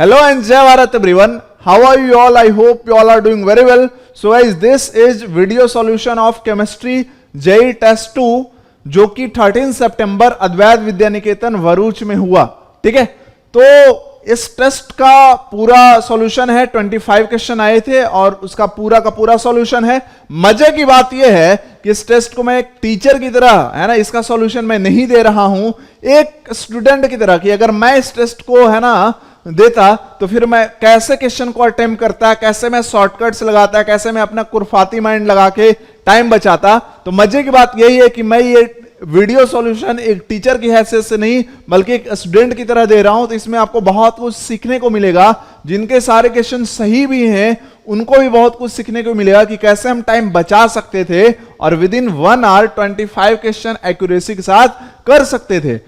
Hello and Jai Bharat everyone. How are you all? I hope you all are doing very well. So guys, this is video solution of chemistry JEE Test 2 जो कि 13 सितंबर अद्वैत विद्या निकेतन भरूच में हुआ. ठीक है, तो इस test का पूरा सॉल्यूशन है. 25 क्वेश्चन आए थे और उसका पूरा का पूरा सॉल्यूशन है. मजे की बात यह है कि इस टेस्ट को मैं एक टीचर की तरह, है ना, इसका सॉल्यूशन मैं नहीं दे रहा हूं, एक स्टूडेंट की तरह. कि अगर मैं इस टेस्ट को, है ना, देता तो फिर मैं कैसे क्वेश्चन को अटेम्प्ट करता, कैसे मैं शॉर्टकट्स लगाता, कैसे मैं अपना कुरफाती माइंड लगा के टाइम बचाता. तो मजे की बात यही है कि मैं ये वीडियो सॉल्यूशन एक टीचर की हैसियत से नहीं बल्कि एक स्टूडेंट की तरह दे रहा हूं. तो इसमें आपको बहुत कुछ सीखने को मिलेगा. जिनके सारे क्वेश्चन सही भी हैं उनको भी बहुत कुछ सीखने को मिलेगा कि कैसे हम टाइम बचा सकते थे और within 1 hour 25 question accuracy के साथ कर सकते थे.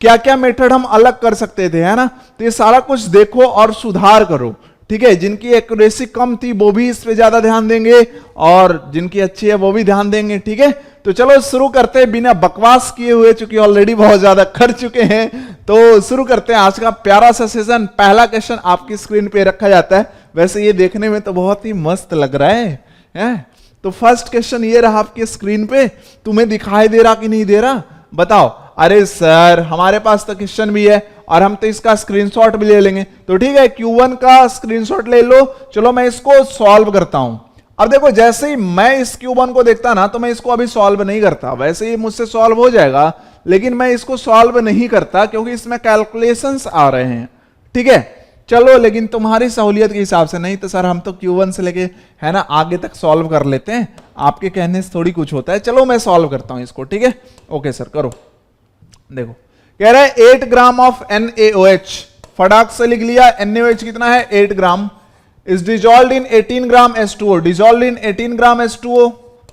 क्या क्या मेथड हम अलग कर सकते थे, है ना. तो ये सारा कुछ देखो और सुधार करो. ठीक है, जिनकी एक्यूरेसी कम थी वो भी इस पे ज्यादा ध्यान देंगे और जिनकी अच्छी है वो भी ध्यान देंगे. ठीक है, तो चलो शुरू करते हैं बिना बकवास किए हुए, चूंकि ऑलरेडी बहुत ज्यादा कर चुके हैं. तो शुरू करते हैं आज का प्यारा सा सेशन. पहला क्वेश्चन आपकी स्क्रीन पे रखा जाता है. वैसे ये देखने में तो बहुत ही मस्त लग रहा है? तो फर्स्ट क्वेश्चन ये रहा आपकी स्क्रीन पे. तुम्हें दिखाई दे रहा कि नहीं दे रहा बताओ. अरे सर, हमारे पास तो क्वेश्चन भी है और हम तो इसका स्क्रीनशॉट भी ले लेंगे. तो ठीक है, Q1 का स्क्रीनशॉट ले लो. चलो मैं इसको सॉल्व करता हूं. अब देखो, जैसे ही मैं इस Q1 को देखता ना तो मैं इसको अभी सॉल्व नहीं करता. वैसे ही मुझसे सॉल्व हो जाएगा लेकिन मैं इसको सॉल्व नहीं करता क्योंकि इसमें कैलकुलेशंस आ रहे हैं. ठीक है, चलो, लेकिन तुम्हारी सहूलियत के हिसाब से. नहीं तो सर हम तो Q1 से लेके, है ना, आगे तक सॉल्व कर लेते हैं. आपके कहने से थोड़ी कुछ होता है. चलो मैं सॉल्व करता हूं इसको. ठीक है, ओके सर, करो. देखो, कह रहा है 8 ग्राम ऑफ NaOH. फटाक से लिख लिया. NaOH कितना है? 8 gram. Is dissolve in 18 gram H2O. Dissolve in 18 gram H2O.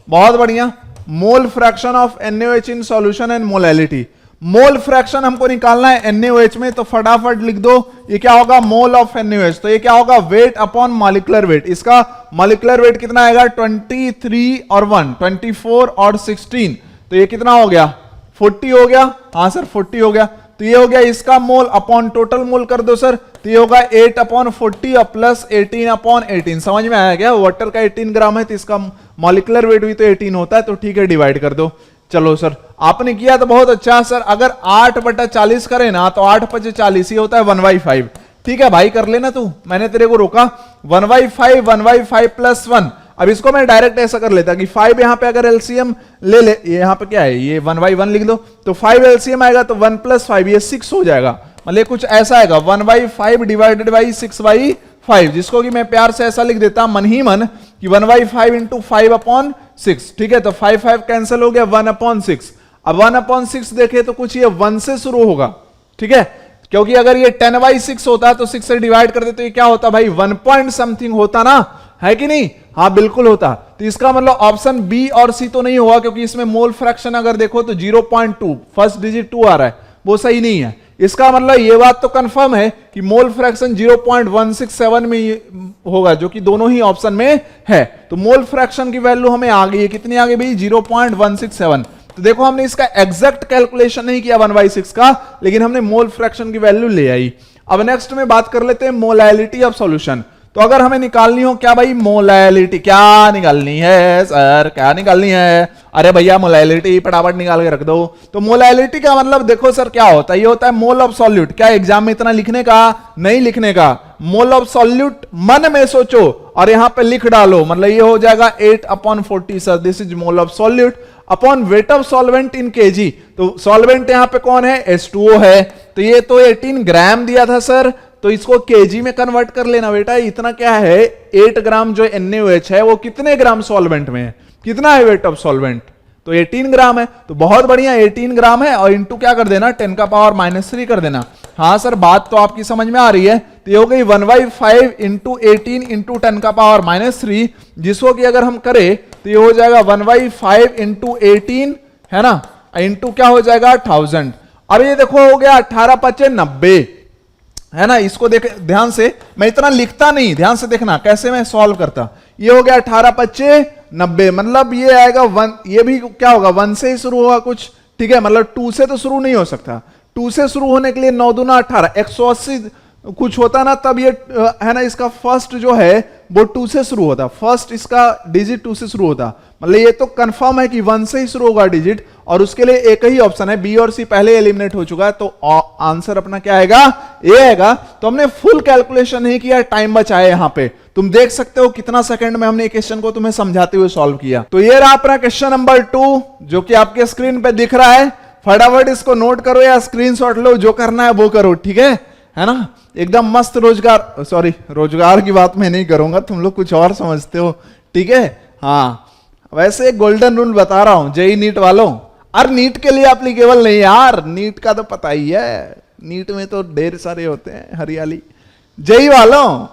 बहुत बढ़िया. Mole fraction of NaOH in solution and molality. Mole fraction हमको निकालना है NaOH में, तो फटाफट लिख दो. ये क्या होगा? Mole of NaOH. तो ये क्या होगा? Weight upon molecular weight. इसका मॉलिक्यूलर वेट कितना आएगा? 23 और 1, 24 और 16. तो ये कितना हो गया? 40 हो गया. हाँ सर, 40 हो गया. तो ये हो गया इसका मोल अपॉन टोटल मोल कर दो सर. तो ये होगा 8 अपॉन 40 और प्लस 18 अपॉन 18. समझ में आया क्या? वाटर का 18 ग्राम है तो इसका मॉलिक्यूलर वेट भी तो 18 होता है. तो ठीक है, डिवाइड कर दो. चलो सर, आपने किया तो बहुत अच्छा. सर अगर 8/40 करें ना तो 8/40 ही होता है 1/5. ठीक है भाई, कर लेना तू, मैंने तेरे को रोका. 1/5 प्लस 1. अब इसको मैं डायरेक्ट ऐसा कर लेता कि 5 यहां पे अगर एलसीएम ले ले, ये यहां पे क्या है, ये 1/1 लिख दो. तो 5 एलसीएम आएगा तो 1 + 5 ये 6 हो जाएगा. मतलब कुछ ऐसा आएगा 1/5 डिवाइडेड बाई 6/5, जिसको कि मैं प्यार से ऐसा लिख देता मन ही मन कि 1/5 इंटू 5/6. ठीक है, तो 5 कैंसिल हो गया, 1/6. अब 1/6 देखे तो कुछ ये 1 से शुरू होगा. ठीक है, क्योंकि अगर ये 10/6 होता तो 6 से डिवाइड कर दे तो ये क्या होता भाई? 1 पॉइंट समथिंग होता ना, है कि नहीं? हाँ बिल्कुल होता. तो इसका मतलब ऑप्शन बी और सी तो नहीं हुआ क्योंकि इसमें मोल फ्रैक्शन अगर देखो तो 0.2, फर्स्ट डिजिट 2 आ रहा है, वो सही नहीं है. इसका मतलब ये बात तो कंफर्म है कि मोल फ्रैक्शन 0.167 में होगा, जो कि दोनों ही ऑप्शन में है. तो मोल फ्रैक्शन की वैल्यू हमें आ गई है. कितनी आ गई भाई? 0.167. तो देखो, हमने इसका एग्जैक्ट कैलकुलेशन नहीं किया 1/6 का, लेकिन हमने मोल फ्रैक्शन की वैल्यू ले आई. अब नेक्स्ट में बात कर लेते हैं मोलैलिटी ऑफ सॉल्यूशन. तो अगर हमें निकालनी हो क्या भाई? मोलैलिटी. क्या निकालनी है सर? क्या निकालनी है? अरे भैया मोलैलिटी फटाफट निकाल के रख दो. तो मोलैलिटी का मतलब देखो सर क्या होता है? ये होता है मोल ऑफ सॉल्यूट. क्या एग्जाम में इतना लिखने का नहीं? लिखने का. मोल ऑफ सॉल्यूट मन में सोचो और यहां पे लिख डालो. मतलब ये हो जाएगा 8/40 sir. This is mole of solute upon weight of solvent in KG. तो सॉल्वेंट यहां पे कौन है? H2O है. तो ये तो 18 ग्राम दिया था सर, तो इसको केजी में कन्वर्ट कर लेना बेटा. इतना क्या है? 8 ग्राम जो NaOH है वो कितने ग्राम सॉल्वेंट में है? कितना है वेट ऑफ सॉल्वेंट? तो 18 ग्राम है. तो बहुत बढ़िया, 18 ग्राम है और इंटू क्या कर देना? 10⁻³ कर देना. हाँ सर, बात तो आपकी समझ में आ रही है. तो ये हो गई 1/5 इंटू 18 इंटू 10⁻³, जिसको कि अगर हम करें तो ये हो जाएगा 1/5 इंटू 18, है ना, इंटू क्या हो जाएगा? 1000. अब ये देखो हो गया 18×5 = 90, है ना. इसको देख ध्यान से, मैं इतना लिखता नहीं, ध्यान से देखना कैसे मैं सॉल्व करता. ये हो गया 18×5 = 90. मतलब ये आएगा 1. ये भी क्या होगा? 1 से ही शुरू होगा कुछ. ठीक है, मतलब 2 से तो शुरू नहीं हो सकता. 2 से शुरू होने के लिए 9 दूना 18, 180 कुछ होता ना तब ये है ना, इसका फर्स्ट जो है वो 2 से शुरू होता, फर्स्ट इसका डिजिट 2 से शुरू होता, मतलब ये तो कंफर्म है कि 1 से ही शुरू होगा डिजिट, और उसके लिए एक ही ऑप्शन है, बी और सी पहले एलिमिनेट हो चुका है, तो आंसर अपना क्या आएगा, ए आएगा। तो हमने फुल कैलकुलेशन नहीं किया, टाइम बचाया यहां पे, तुम देख सकते हो कितना सेकंड में हमने क्वेश्चन को तुम्हें समझाते हुए सॉल्व किया। तो ये रहा अपना क्वेश्चन नंबर 2 जो कि आपके स्क्रीन पे दिख रहा है, फटाफट इसको नोट करो या स्क्रीनशॉट लो, जो करना है वो करो, ठीक है ना। एकदम मस्त रोजगार, सॉरी रोजगार की बात मैं नहीं करूंगा, तुम लोग कुछ और समझते हो, ठीक है। हाँ वैसे एक गोल्डन रूल बता रहा हूं जेई नीट वालों, और नीट के लिए एप्लीकेबल नहीं यार, नीट का तो पता ही है, नीट में तो ढेर सारे होते हैं हरियाली। जेई वालों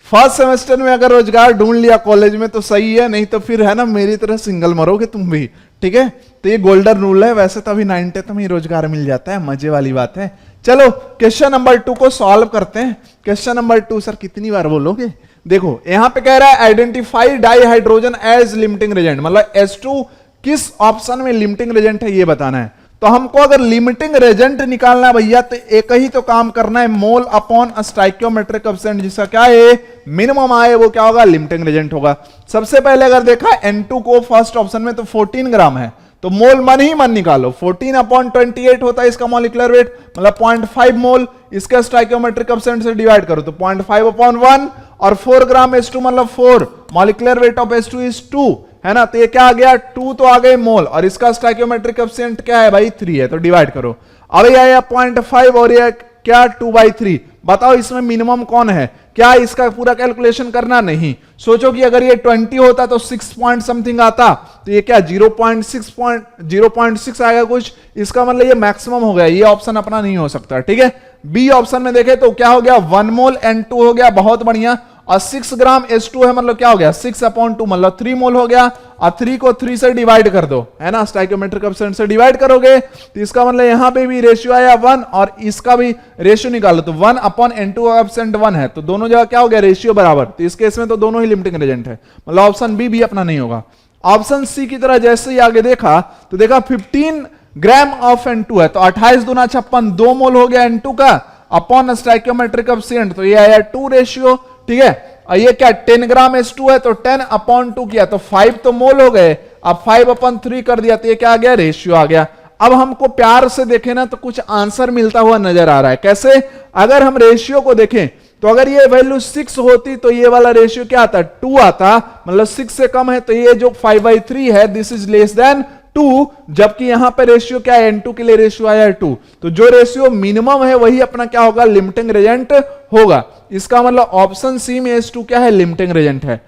फर्स्ट सेमेस्टर में अगर रोजगार ढूंढ लिया कॉलेज में तो सही है, नहीं तो फिर है ना मेरी तरह सिंगल मरोगे तुम भी, ठीक है। तो ये गोल्डन रूल है, वैसे तो अभी 9th में ही रोजगार मिल जाता है, मजे वाली बात है। चलो क्वेश्चन नंबर 2 को सॉल्व करते हैं। क्वेश्चन नंबर 2 सर कितनी बार बोलोगे, देखो यहां पे कह रहा है identify dihydrogen as limiting Regent, मतलब H2 किस ऑप्शन में लिमिटिंग रेजेंट है ये बताना है। तो हमको अगर लिमिटिंग रेजेंट निकालना है भैया तो एक ही तो काम करना है, मोल अपॉन स्टोइकियोमेट्रिक कोएफिशिएंट, जिसका क्या है मिनिमम आए वो क्या होगा, लिमिटिंग रेजेंट होगा। सबसे पहले अगर देखा N2 को फर्स्ट ऑप्शन में तो 14 ग्राम है, तो मोल मन ही मन निकालो, 14/28 होता है इसका मॉलिक्यूलर वेट, मतलब 0.5 मोल, इसका स्टोइकियोमेट्रिक कोएफिशिएंट से डिवाइड करो तो 0.5/1, और 4 ग्राम H2 मतलब 4, molecular weight of H2 is 2, है ना। तो ये क्या आ गया 2 तो आ गए मोल, और इसका स्टोइकियोमेट्रिक कोएफिशिएंट क्या है भाई 3 है, तो डिवाइड करो। अब ये आया 0.5 और ये क्या 2/3, बताओ इसमें मिनिमम कौन है, क्या इसका पूरा कैलकुलेशन करना, नहीं। सोचो कि अगर ये 20 होता तो 6 पॉइंट समथिंग आता, तो ये क्या 0.6 आएगा कुछ, इसका मतलब ये मैक्सिमम हो गया, ये ऑप्शन अपना नहीं हो सकता, ठीक है। बी ऑप्शन में देखे तो क्या हो गया 1 मोल N2 हो गया, बहुत बढ़िया, और 6 ग्राम H2 है, मतलब क्या हो गया 6/2 मतलब 3 मोल हो गया, और 3 को 3 से डिवाइड कर दो, है ना, स्टोइकियोमेट्रिक कोएफिशिएंट से डिवाइड करोगे तो इसका मतलब यहां पे भी रेशियो आया 1, और इसका भी रेशियो निकालो तो 1/N2 कोएफिशिएंट 1 है, तो दोनों जगह क्या हो गया रेशियो बराबर, तो इस केस में तो दोनों ही लिमिटिंग रेजेंट है, मतलब ऑप्शन बी भी अपना नहीं होगा। ऑप्शन सी की तरह जैसे ही आगे देखा तो देखा 15 ग्राम ऑफ N2 है, तो 28 दूना 56, 2 मोल हो गया N2 का अपॉन स्टोइकियोमेट्रिक कोएफिशिएंट, तो ये आया 2 रेशियो, ठीक है। और ये क्या 10 ग्राम H2 है, तो 10/2 किया तो 5 तो मोल हो गए, अब 5/3 कर दिया तो ये क्या आ गया रेशियो आ गया। अब हमको प्यार से देखें ना तो कुछ आंसर मिलता हुआ नजर आ रहा है, कैसे, अगर हम रेशियो को देखें तो अगर ये वैल्यू 6 होती तो ये वाला रेशियो क्या आता 2 आता, मतलब 6 से कम है, तो ये जो 5/3 है दिस इज लेस देन 2, जबकि यहां पे रेशियो क्या है N2 के लिए रेशियो आया है 2, तो जो रेशियो मिनिमम है वही अपना क्या होगा लिमिटिंग रेजेंट होगा। इसका मतलब ऑप्शन सी में H2 क्या है लिमिटिंग रेजेंट है।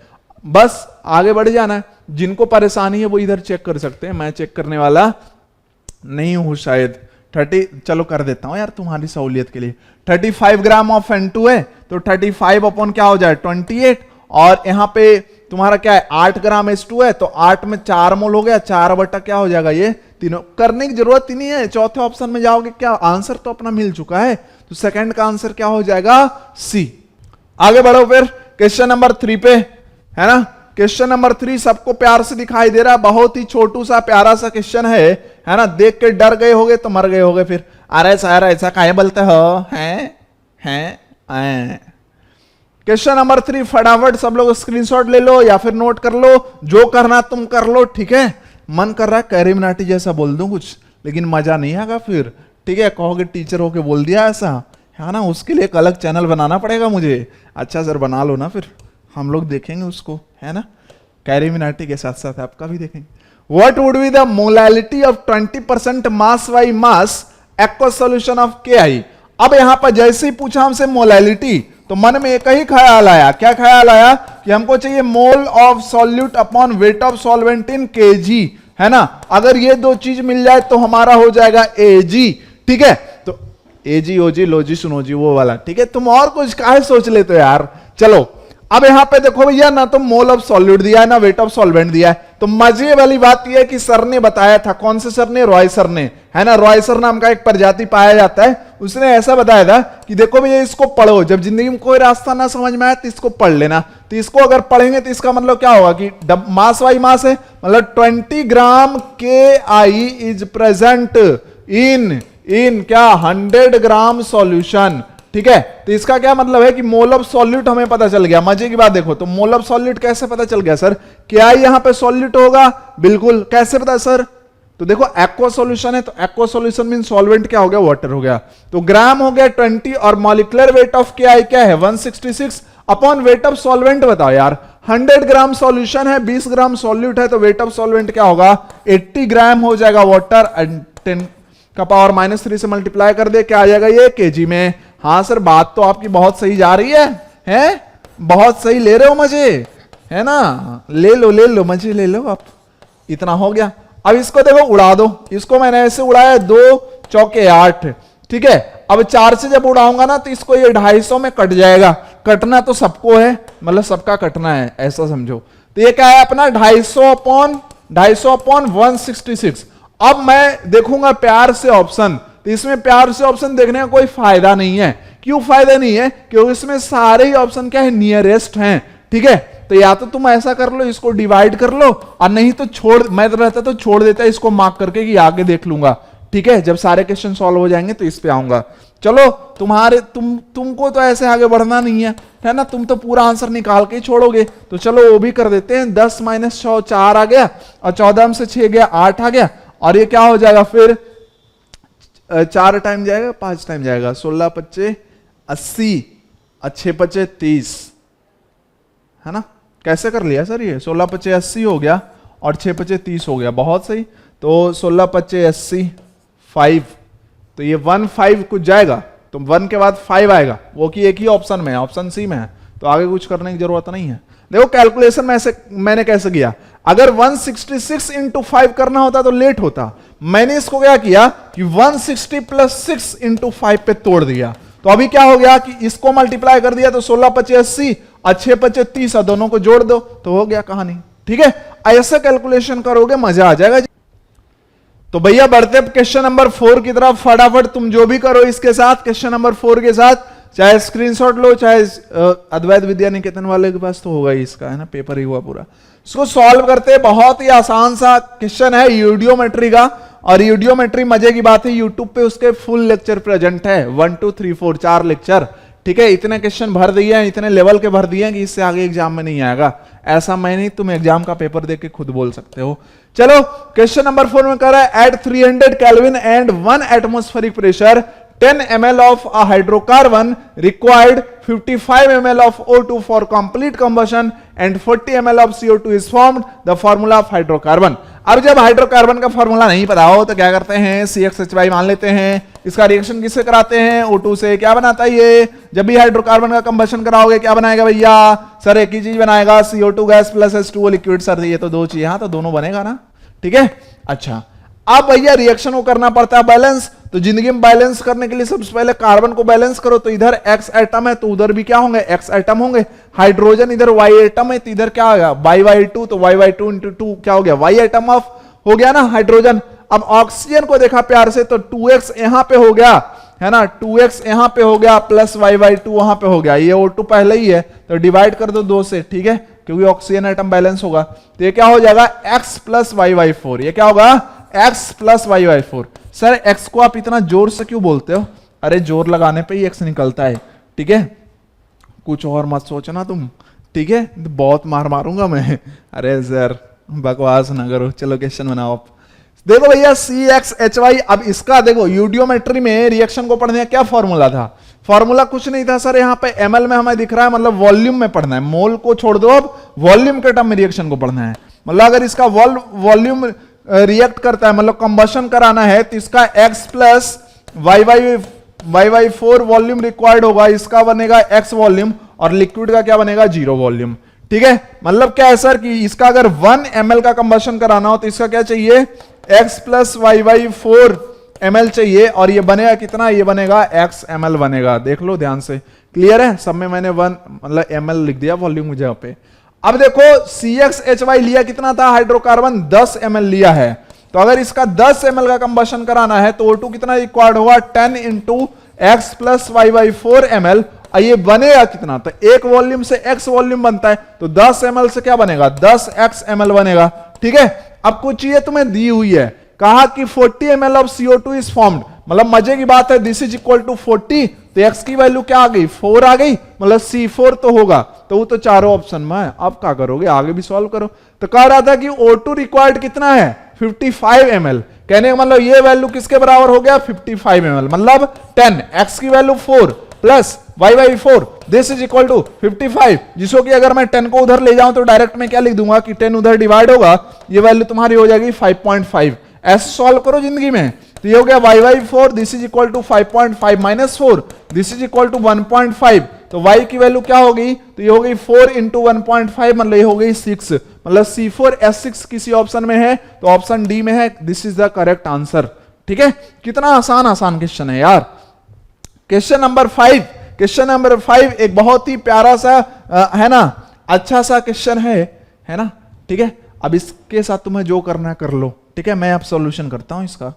बस आगे बढ़ जाना है, जिनको परेशानी है वो इधर चेक कर सकते हैं, मैं चेक करने वाला नहीं हूं शायद। 30 चलो कर देता हूं यार तुम्हारी सहूलियत के लिए, 35 ग्राम ऑफ N2 है, तो 35 अपॉन क्या हो जाए 28, और यहां पे तुम्हारा क्या है 8 ग्राम H2 है, तो 8 में 4 मोल हो गया, 4 बटा क्या हो जाएगा ये तीनों, करने की जरूरत ही नहीं है, चौथे ऑप्शन में जाओगे क्या आंसर तो अपना मिल चुका है, तो सेकंड का आंसर क्या हो जाएगा सी। आगे बढ़ो फिर क्वेश्चन नंबर 3 पे, है ना। क्वेश्चन नंबर 3 सबको प्यार से दिखाई दे रहा है, बहुत ही छोटू सा प्यारा सा क्वेश्चन है ना, देख के डर गए होगे तो मर गए होगे फिर, अरे सर ऐसा काहे बोलते हो, हैं क्वेश्चन नंबर 3 फटाफट सब लोग स्क्रीनशॉट ले लो या फिर नोट कर लो, जो करना तुम कर लो, ठीक है। मन कर रहा है कैरिमिनाटी जैसा बोल दूं कुछ, लेकिन मजा नहीं आएगा फिर, ठीक है, कहोगे टीचर होके बोल दिया ऐसा, है ना, उसके लिए एक अलग चैनल बनाना पड़ेगा मुझे। अच्छा सर बना लो ना, फिर हम लोग देखेंगे उसको, है ना, कैरिमिनाटी के साथ साथ आपका भी देखेंगे। What would be the molality of 20% mass by mass aqueous solution of KI। अब यहां पर जैसे ही पूछा हमसे मोलैलिटी तो मन में एक ही ख्याल आया, क्या ख्याल आया कि हमको चाहिए mole of solute upon weight of solvent in kg, है ना। अगर ये दो चीज मिल जाए तो हमारा हो जाएगा Ag, ठीक है, तो Ag OG लोजी सुनोजी वो वाला, ठीक है। तुम और कुछ काहे सोच लेते हो यार। चलो अब यहां पे देखो भैया, ना तो मोल ऑफ सॉल्यूट दिया है ना वेट ऑफ सॉल्वेंट दिया है, तो मजे वाली बात यह है कि सर ने बताया था, कौन से सर ने, रॉय सर ने, है ना, रॉय सर नाम का एक प्रजाति पाया जाता है, उसने ऐसा बताया था कि देखो भैया इसको पढ़ो, जब जिंदगी में कोई रास्ता ना समझ में आए तो इसको पढ़ लेना, तो इसको अगर पढ़ेंगे तो इसका मतलब क्या होगा कि मास बाई मास है, मतलब 20 ग्राम KI इज प्रेजेंट इन क्या 100 ग्राम सॉल्यूशन, ठीक है, तो इसका क्या मतलब है कि मोल ऑफ सॉल्यूट हमें पता चल गया। मजे की बात देखो, तो मोल ऑफ सॉल्यूट कैसे पता चल गया सर? क्या यहां पे सॉल्यूट होगा? बिल्कुल। कैसे पता सर? तो देखो एक्वा सॉल्यूशन है, तो एक्वा सॉल्यूशन मीन सॉल्वेंट क्या हो गया? वाटर हो गया। तो ग्राम हो गया 20 और मॉलिक्यूलर वेट ऑफ क्या है 166 अपॉन वेट ऑफ सॉल्वेंट। बताओ यार, 100 ग्राम सॉल्यूशन है, 20 ग्राम सॉल्यूट है, तो वेट ऑफ सॉल्वेंट क्या होगा? 80 ग्राम हो जाएगा वाटर, 10 का पावर -3 से मल्टीप्लाई कर दे, क्या आ जाएगा ये? केजी में। हाँ सर, बात तो आपकी बहुत सही जा रही है? बहुत सही ले रहे हो मजे, है ना? ले लो मजे ले लो आप। इतना हो गया। अब इसको देखो उड़ा दो, इसको मैंने ऐसे उड़ाया 2 चौके 8, ठीक है। अब 4 से जब उड़ाऊंगा ना तो इसको ये 250 में कट जाएगा। कटना तो सबको है, मतलब सबका कटना है, ऐसा समझो। तो ये क्या है अपना 250 अपॉन 166। अब मैं देखूंगा प्यार से ऑप्शन, तो इसमें प्यार से ऑप्शन देखने का कोई फायदा नहीं है। क्यों फायदा नहीं है? क्योंकि इसमें सारे ही ऑप्शन क्या है? नियरेस्ट हैं, ठीक है। तो या तो तुम ऐसा कर लो, इसको डिवाइड कर लो, और नहीं तो छोड़, मैं तो रहता तो छोड़ देता इसको मार्क करके कि आगे देख लूंगा, ठीक है। जब सारे क्वेश्चन सॉल्व हो जाएंगे तो इस पे आऊंगा। चलो तुमको तो ऐसे आगे बढ़ना नहीं है ना? तुम तो पूरा आंसर निकाल के ही छोड़ोगे। तो चलो वो भी कर देते हैं। 10 - 6 4 आ गया, और 14 से 6 गया 8 आ गया, और ये क्या हो जाएगा फिर? 4 टाइम जाएगा, 5 टाइम जाएगा, 16 × 5 = 80, 6 × 5 = 30, है ना? कैसे कर लिया सर ये? 16 × 5 = 80 हो गया, और 6 × 5 = 30 हो गया। बहुत सही। तो 16 × 5 = 80, 5, तो ये 1 5 कुछ जाएगा, तो 1 के बाद 5 आएगा, वो कि एक ही ऑप्शन में है, ऑप्शन सी में है, तो आगे कुछ करने की जरूरत नहीं है। देखो कैलकुलेशन में ऐसे मैंने कैसे किया, अगर 166 × 5 करना होता तो लेट होता। मैंने इसको क्या किया कि 160 + 6 × 5 पे तोड़ दिया। तो अभी क्या हो गया कि इसको मल्टीप्लाई कर दिया, तो 16 × 5 = 80 और 6 × 5 = 30, और दोनों को जोड़ दो तो हो गया कहानी, ठीक है। ऐसे कैलकुलेशन करोगे मजा आ जाएगा। तो भैया बढ़ते क्वेश्चन नंबर 4 की तरफ। फटाफट तुम जो भी करो इसके साथ, क्वेश्चन नंबर 4 के साथ, चाहे स्क्रीनशॉट लो, चाहे अद्वैत विद्या निकेतन वाले के पास तो होगा ही इसका, है ना? पेपर ही हुआ पूरा। इसको सॉल्व करते हैं। बहुत ही आसान सा क्वेश्चन है यूडियोमेट्री का, और यूडियोमेट्री मजे की बात है, यूट्यूब पे उसके फुल लेक्चर प्रेजेंट है, 1 2 3 4 4 लेक्चर, ठीक है। इतने क्वेश्चन भर दिए हैं, इतने लेवल के भर दिए हैं कि इससे आगे एग्जाम में नहीं आएगा। ऐसा मैं नहीं, तुम एग्जाम का पेपर देख के खुद बोल सकते हो। चलो क्वेश्चन नंबर 4 में कह रहा है at 300 kelvin and 1 atmospheric pressure 10 ml of a hydrocarbon required 55 ml of O2 for complete combustion and 40 ml of CO2 is formed. The formula of hydrocarbon. अब जब हाइड्रोकार्बन का फॉर्मूला नहीं पता हो तो क्या करते हैं? CXHY मान लेते हैं। इसका रिएक्शन किससे कराते हैं? O2 से। क्या बनाता है ये? जब भी हाइड्रोकार्बन का कंबशन कराओगे क्या बनाएगा भैया? सर एक ही चीज बनाएगा, CO2 gas plus H2O liquid. Sir ये तो दो चीज, हाँ तो दोनों बनेगा ना, ठीक है। अच्छा अब भैया रिएक्शन को करना पड़ता है बैलेंस, तो जिंदगी में बैलेंस करने के लिए सबसे पहले कार्बन को बैलेंस करो। तो इधर X एटम है तो उधर भी क्या होंगे? X एटम होंगे। हाइड्रोजन इधर Y एटम है तो इधर क्या होगा? Y2, तो Y2 × 2 क्या हो गया? Y एटम ऑफ हो गया ना हाइड्रोजन। अब ऑक्सीजन को देखा प्यार से, तो 2X यहां पे हो गया, है ना? 2X यहां पे हो गया प्लस Y2 वहां पे हो गया। ये O2 पहले ही है तो डिवाइड कर दो 2 से, ठीक है, क्योंकि ऑक्सीजन एटम बैलेंस होगा। तो ये क्या हो जाएगा? X + Y4। ये क्या होगा? X + Y4। सर X को आप इतना जोर से क्यों बोलते हो? अरे जोर लगाने पे ही X निकलता है, ठीक है, कुछ और मत सोचना तुम, ठीक है। तो बहुत मार मारूंगा मैं। अरे सर बकवास ना करो। चलो क्वेश्चन बनाओ आप। देखो भैया CXHY। अब इसका देखो यूडियोमेट्री में रिएक्शन को पढ़ने का क्या फॉर्मूला था? फॉर्मूला कुछ नहीं था सर, यहाँ पे ml में हमें दिख रहा है, मतलब वॉल्यूम में पढ़ना है। मोल को छोड़ दो, अब वॉल्यूम के टर्म में रिएक्शन को पढ़ना है। मतलब अगर इसका वॉल्यूम रिएक्ट करता है, मतलब कंबशन कराना है, तो इसका X + Y4 वॉल्यूम रिक्वायर्ड होगा। इसका बनेगा X वॉल्यूम, और लिक्विड का क्या बनेगा? 0 वॉल्यूम, ठीक है। मतलब क्या है सर कि इसका अगर 1 ml का कंबशन कराना हो तो इसका क्या चाहिए? X + Y4 ml चाहिए, और ये बनेगा कितना? ये बनेगा X ml बनेगा। देख लो ध्यान से, क्लियर है? सब में मैंने 1 मतलब ml लिख दिया वॉल्यूम की जगह पे। अब देखो CXHY लिया कितना था? हाइड्रोकार्बन 10 ml लिया है, तो अगर इसका 10 ml का कंबशन कराना है तो O2 कितना रिक्वायर्ड होगा? 10 × X + Y4 ml। ये बनेगा कितना? तो एक वॉल्यूम से X वॉल्यूम बनता है, तो 10 ml से क्या बनेगा? 10X ml बनेगा, ठीक है। अब कुछ चीजें तुम्हें दी हुई है, कहा कि 40 ml of CO2 is formed। मतलब मजे की बात है, दिस इज इक्वल टू 40, तो x की वैल्यू क्या आ गई 4 आ गई, मतलब C4 तो होगा, तो वो तो चारों ऑप्शन में है। अब क्या करोगे, आगे भी सॉल्व करो। तो कह रहा था कि O2 रिक्वायर्ड कितना है 55 ml, कहने का मतलब ये वैल्यू किसके बराबर हो गया 55 ml, मतलब 10, x की value 4 plus y by 4 this is equal to 55, जिसको कि अगर मैं 10 को उधर ले जाऊं तो डायरेक्ट में क्या लिख दूंगा कि 10 उधर डिवाइड होगा, ये वैल्यू तुम्हारी हो जाएगी 5.5। ऐसे सॉल्व करो जिंदगी में, तो ये हो गया y by 4 this is equal to 5.5 minus 4 this is equal to 1.5, तो y की वैल्यू क्या हो गई, तो ये हो गई 4 इंटू 1.5, मतलब ये हो गई 6, मतलब C4H6 किसी ऑप्शन में है तो ऑप्शन डी में है, this is the correct answer. ठीक है, कितना आसान आसान क्वेश्चन है यार। क्वेश्चन नंबर 5, क्वेश्चन नंबर 5 एक बहुत ही प्यारा सा है ना, अच्छा सा क्वेश्चन है ना। ठीक है, अब इसके साथ तुम्हें जो करना है कर लो। ठीक है, मैं अब सॉल्यूशन करता हूं इसका।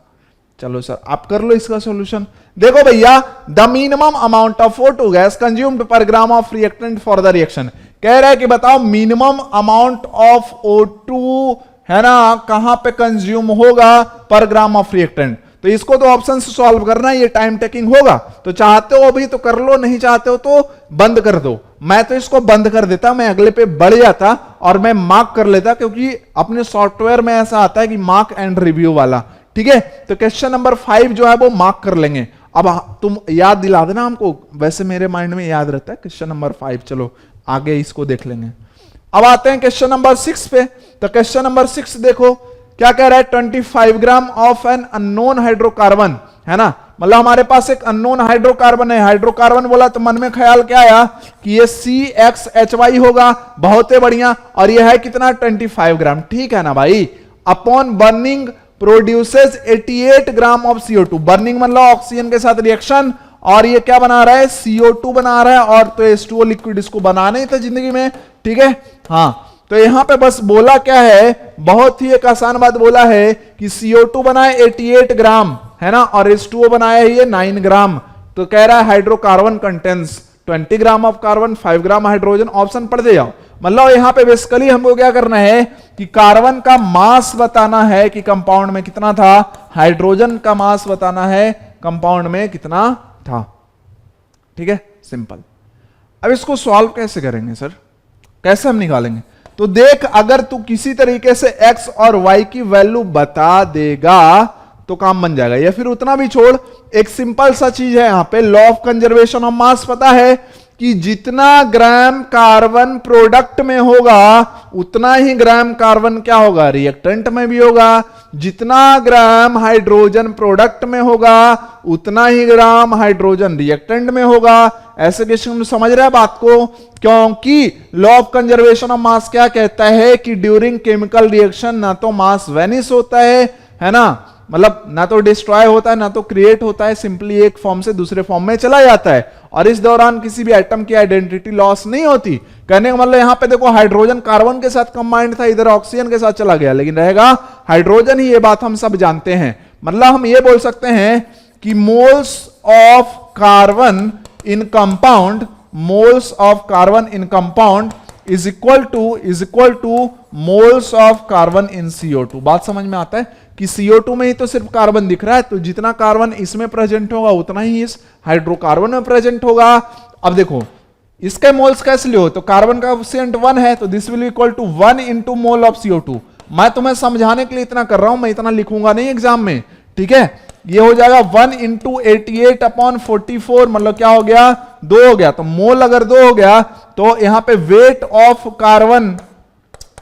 चलो सर आप कर लो इसका सॉल्यूशन। देखो भैया, the minimum amount of O2 gas consumed per gram of reactant for the reaction, कह रहा है कि बताओ मिनिमम अमाउंट ऑफ O2 है ना कहां पे कंज्यूम होगा पर ग्राम ऑफ रिएक्टेंट। तो इसको तो ऑप्शन से सॉल्व करना है, ये टाइम टेकिंग होगा, तो चाहते हो अभी तो कर लो, नहीं चाहते हो तो बंद कर दो। मैं तो इसको बंद कर देता, मैं अगले पे बढ़ जाता और मैं मार्क कर लेता, क्योंकि अपने सॉफ्टवेयर में ऐसा आता है कि मार्क एंड रिव्यू वाला। ठीक है, तो क्वेश्चन नंबर 5 जो है वो मार्क कर लेंगे। अब तुम याद दिला देना हमको, वैसे मेरे माइंड में याद रहता है क्वेश्चन नंबर 5। चलो आगे इसको देख लेंगे। अब आते हैं क्वेश्चन नंबर 6 पे। तो क्वेश्चन नंबर 6 देखो क्या कह रहा है, 25 gram of an unknown hydrocarbon, है ना, मतलब हमारे पास एक अननोन हाइड्रोकार्बन है। हाइड्रोकार्बन बोला तो मन में ख्याल क्या आया कि ये CXHY होगा, बहुत ही बढ़िया, और ये है कितना 25 ग्राम। ठीक है ना भाई, upon burning produces 88 gram of CO2, burning मतलब ऑक्सीजन के साथ रिएक्शन, और ये क्या बना रहा है CO2 बना रहा है, और तो H2O लिक्विड इसको बनाना ही था जिंदगी में। ठीक है, हाँ, तो यहां पे बस बोला क्या है, बहुत ही एक आसान बात बोला है कि CO2 बनाए 88 ग्राम, है ना, और H2O बनाया है ये 9 ग्राम। तो कह रहा है hydrocarbon contains 20 gram of carbon, 5 gram hydrogen, option पढ़ दे जाओ। मतलब यहां पे बेसिकली हमको क्या करना है कि कार्बन का मास बताना है कि कंपाउंड में कितना था, हाइड्रोजन का मास बताना है कंपाउंड में कितना था। ठीक है, सिंपल। अब इसको सॉल्व कैसे करेंगे सर, कैसे हम निकालेंगे, तो देख अगर तू किसी तरीके से x और y की वैल्यू बता देगा तो काम बन जाएगा, या फिर उतना भी छोड़, एक सिंपल सा चीज है यहां पे, law of conservation of mass पता है कि जितना ग्राम कार्बन प्रोडक्ट में होगा उतना ही ग्राम कार्बन क्या होगा रिएक्टेंट में भी होगा, जितना ग्राम हाइड्रोजन प्रोडक्ट में होगा उतना ही ग्राम हाइड्रोजन रिएक्टेंट में होगा। ऐसे क्वेश्चन समझ रहे हैं बात को, क्योंकि law of conservation of mass क्या कहता है कि ड्यूरिंग केमिकल रिएक्शन ना तो मास वेनिश होता है ना, मतलब ना तो डिस्ट्रॉय होता है ना तो क्रिएट होता है, सिंपली एक फॉर्म से दूसरे फॉर्म में चला जाता है, और इस दौरान किसी भी एटम की आइडेंटिटी लॉस नहीं होती। कहने का मतलब यहां पे देखो हाइड्रोजन कार्बन के साथ कंबाइंड था, इधर ऑक्सीजन के साथ चला गया, लेकिन रहेगा हाइड्रोजन ही, ये बात हम सब जानते हैं। मतलब हम ये बोल सकते हैं कि moles of carbon in compound, moles of carbon in compound is equal two moles of carbon in CO2। बात समझ में आता है कि CO2 में ही तो सिर्फ कार्बन दिख रहा है, तो जितना कार्बन इसमें प्रेजेंट होगा उतना ही इस हाइड्रोकार्बन में प्रेजेंट होगा। अब देखो इसके मोल्स कैसे लियो, तो कार्बन का कोएफिशिएंट 1 है, तो this will equal to 1 into mole of CO2। मैं तुम्हें समझाने के लिए इतना कर रहा हूं, मैं इतना लिखूंगा नहीं एग्जाम में। ठीक है, ये हो जाएगा 1 इंटू 88 अपॉन 44, मतलब क्या हो गया 2 हो गया, तो मोल अगर 2 हो गया तो यहां पे वेट ऑफ कार्बन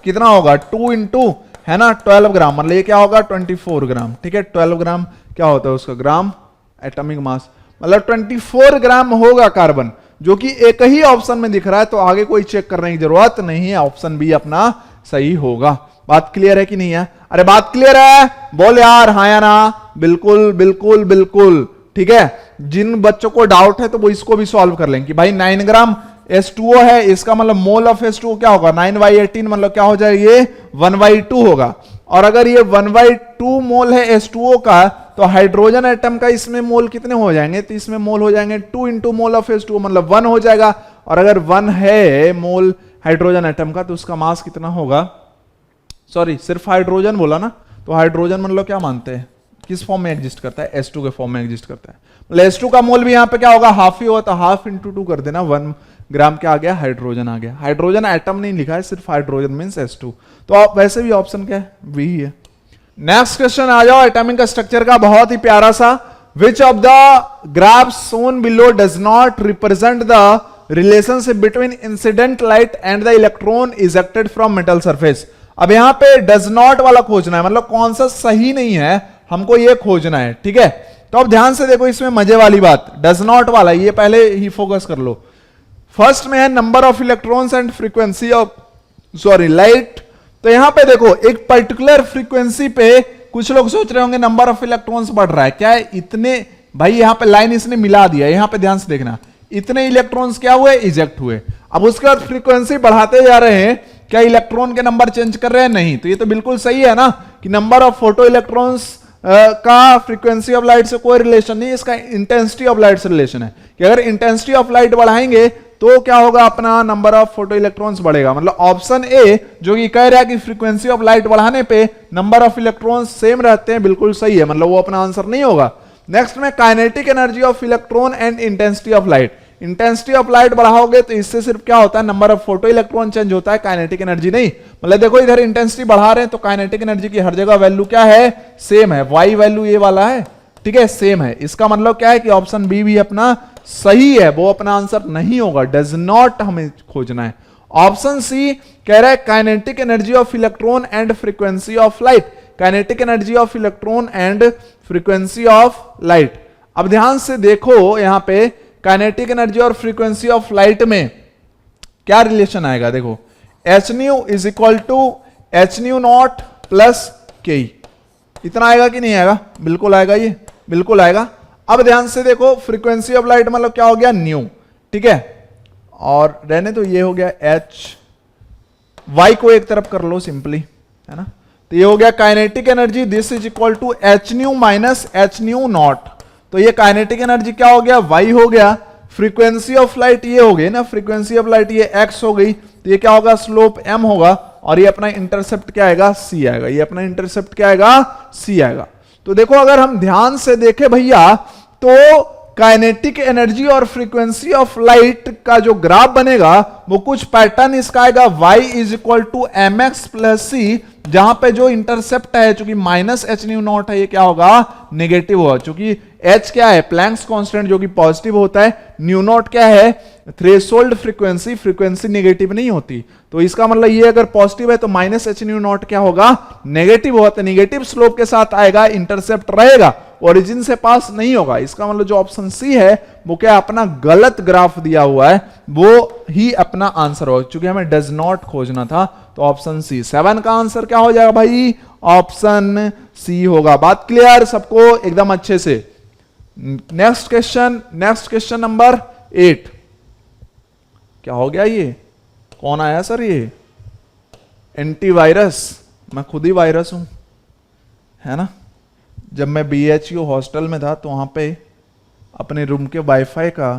कितना होगा 2 इंटू है ना 12 ग्राम, मतलब ये क्या होगा 24 ग्राम। ठीक है, 12 ग्राम क्या होता है उसका ग्राम एटॉमिक मास, मतलब 24 ग्राम होगा कार्बन, जो कि एक ही ऑप्शन में दिख रहा है, तो आगे कोई चेक करने की जरूरत नहीं है, ऑप्शन बी अपना सही होगा। बात क्लियर है कि नहीं है, अरे बात क्लियर है, बोल यार हाँ या ना, बिल्कुल बिल्कुल बिल्कुल। ठीक है, जिन बच्चों को डाउट है तो वो इसको भी सॉल्व कर लेंगे कि भाई 9 ग्राम H2O है, इसका मतलब मोल ऑफ H2O क्या होगा 9/18, मतलब क्या हो जाएगा ये 1/2 होगा, और अगर ये 1/2 मोल है H2O का, तो हाइड्रोजन एटम का इसमें मोल कितने हो जाएंगे, तो इसमें मोल हो जाएंगे 2 इंटू मोल ऑफ H2O, मतलब 1 हो जाएगा, और अगर 1 है मोल हाइड्रोजन एटम का तो उसका मास कितना होगा, सॉरी सिर्फ हाइड्रोजन बोला ना, तो हाइड्रोजन मतलब क्या मानते हैं, किस फॉर्म में एग्जिस्ट करता है? H2 के फॉर्म में एग्जिस्ट करता है। मतलब H2 का मोल भी यहाँ पे क्या होगा? हाफ ही होगा, तो हाफ इंटू 2 कर देना, 1 ग्राम क्या आ गया? हाइड्रोजन आ गया। हाइड्रोजन एटम नहीं लिखा है, सिर्फ हाइड्रोजन मींस H2। तो आप वैसे भी ऑप्शन क्या है? बी ही है। नेक्स्ट क्वेश्चन आ जाओ एटॉमिक स्ट्रक्चर का, बहुत ही प्यारा सा। विच of the graphs shown below does not represent the relationship between incident light and the electron ejected from metal surface? अब यहां पे डज नॉट वाला खोजना है, मतलब कौन सा सही नहीं है, हमको ये खोजना है, ठीक है। तो अब ध्यान से देखो, इसमें मजे वाली बात, डज नॉट वाला ये पहले ही फोकस कर लो। फर्स्ट में है number of electrons and frequency of light. तो यहां पे देखो एक पर्टिकुलर फ्रीक्वेंसी पे कुछ लोग सोच रहे होंगे नंबर ऑफ इलेक्ट्रॉन्स बढ़ रहा है, क्या है इतने, भाई यहां पे लाइन इसने मिला दिया, यहां पे ध्यान से देखना, इतने इलेक्ट्रॉन्स क्या हुए? इजेक्ट हुए। अब उसके बाद फ्रीक्वेंसी बढ़ाते जा रहे हैं, क्या इलेक्ट्रॉन के नंबर चेंज कर रहे हैं? नहीं। तो ये तो बिल्कुल सही है ना कि नंबर ऑफ फोटो इलेक्ट्रॉन्स का फ्रीक्वेंसी ऑफ लाइट से कोई रिलेशन नहीं, इसका इंटेंसिटी ऑफ लाइट से रिलेशन है कि अगर इंटेंसिटी ऑफ लाइट बढ़ाएंगे तो क्या होगा? अपना नंबर ऑफ फोटो इलेक्ट्रॉन्स बढ़ेगा। मतलब ऑप्शन ए जो कि कह रहा है कि फ्रीक्वेंसी ऑफ लाइट बढ़ाने पे नंबर ऑफ इलेक्ट्रॉन्स सेम रहते हैं, बिल्कुल सही है, मतलब वो अपना आंसर नहीं होगा। नेक्स्ट में kinetic energy of electron and intensity of light. Intensity of light बढ़ाओगे तो इससे सिर्फ क्या होता है? Number of photo electron change होता है, काइनेटिक एनर्जी नहीं। मतलब देखो इधर इंटेंसिटी बढ़ा रहे हैं तो काइनेटिक एनर्जी की हर जगह वैल्यू क्या है? सेम है। वाई वैल्यू ये वाला है, ठीक है, सेम है। इसका मतलब क्या है कि ऑप्शन बी भी अपना सही है, वो अपना आंसर नहीं होगा, डज नॉट हमें खोजना है। ऑप्शन सी कह रहा है kinetic energy of electron and frequency of light. Kinetic energy of electron and frequency of light. अब ध्यान से देखो यहां पे काइनेटिक एनर्जी और फ्रीक्वेंसी ऑफ लाइट में क्या रिलेशन आएगा? देखो h nu is equal to h nu not plus K. इतना आएगा कि नहीं आएगा? बिल्कुल आएगा, ये बिल्कुल आएगा। अब ध्यान से देखो फ्रीक्वेंसी ऑफ लाइट मतलब क्या हो गया? न्यू, ठीक है, और रहने तो ये हो गया एच, वाई को एक तरफ कर लो सिंपली, है ना। तो ये हो गया kinetic energy, this is equal to h nu minus h nu not. तो ये काइनेटिक एनर्जी क्या हो गया? वाई हो गया। फ्रीक्वेंसी ऑफ लाइट ये हो गई ना, फ्रीक्वेंसी ऑफ लाइट ये एक्स हो गई, तो ये क्या होगा? स्लोप एम होगा, और ये अपना इंटरसेप्ट क्या आएगा? सी आएगा। ये अपना इंटरसेप्ट क्या आएगा? सी आएगा। तो देखो अगर हम ध्यान से देखें भैया, तो काइनेटिक एनर्जी और फ्रीक्वेंसी ऑफ लाइट का जो ग्राफ बनेगा वो कुछ पैटर्न इसका आएगा, y is equal to M X plus C, जहां पे जो इंटरसेप्ट है चूंकि माइनस एच न्यू नॉट है, ये क्या होगा? नेगेटिव होगा, चूंकि h क्या है? प्लैंक्स कांस्टेंट जो कि पॉजिटिव होता है, न्यू नॉट क्या है? थ्रेशोल्ड फ्रीक्वेंसी, फ्रीक्वेंसी नेगेटिव नहीं होती। तो इसका मतलब ये अगर पॉजिटिव है तो माइनस एच न्यू नॉट क्या होगा? नेगेटिव होगा, तो नेगेटिव स्लोप के साथ आएगा, इंटरसेप्ट रहेगा, ओरिजिन से पास नहीं होगा। इसका मतलब जो ऑप्शन सी है वो क्या अपना गलत ग्राफ दिया हुआ है, वो ही अपना आंसर होगा, क्योंकि हमें डज नॉट खोजना था। तो ऑप्शन सी, 7 का आंसर क्या हो जाएगा भाई? ऑप्शन सी होगा। बात क्लियर सबको एकदम अच्छे से। Next question number 8। क्या हो गया? ये कौन आया सर? ये एंटीवायरस। मैं खुद ही वायरस हूं, है ना। जब मैं BHU हॉस्टल में था तो वहां पे अपने रूम के वाईफाई का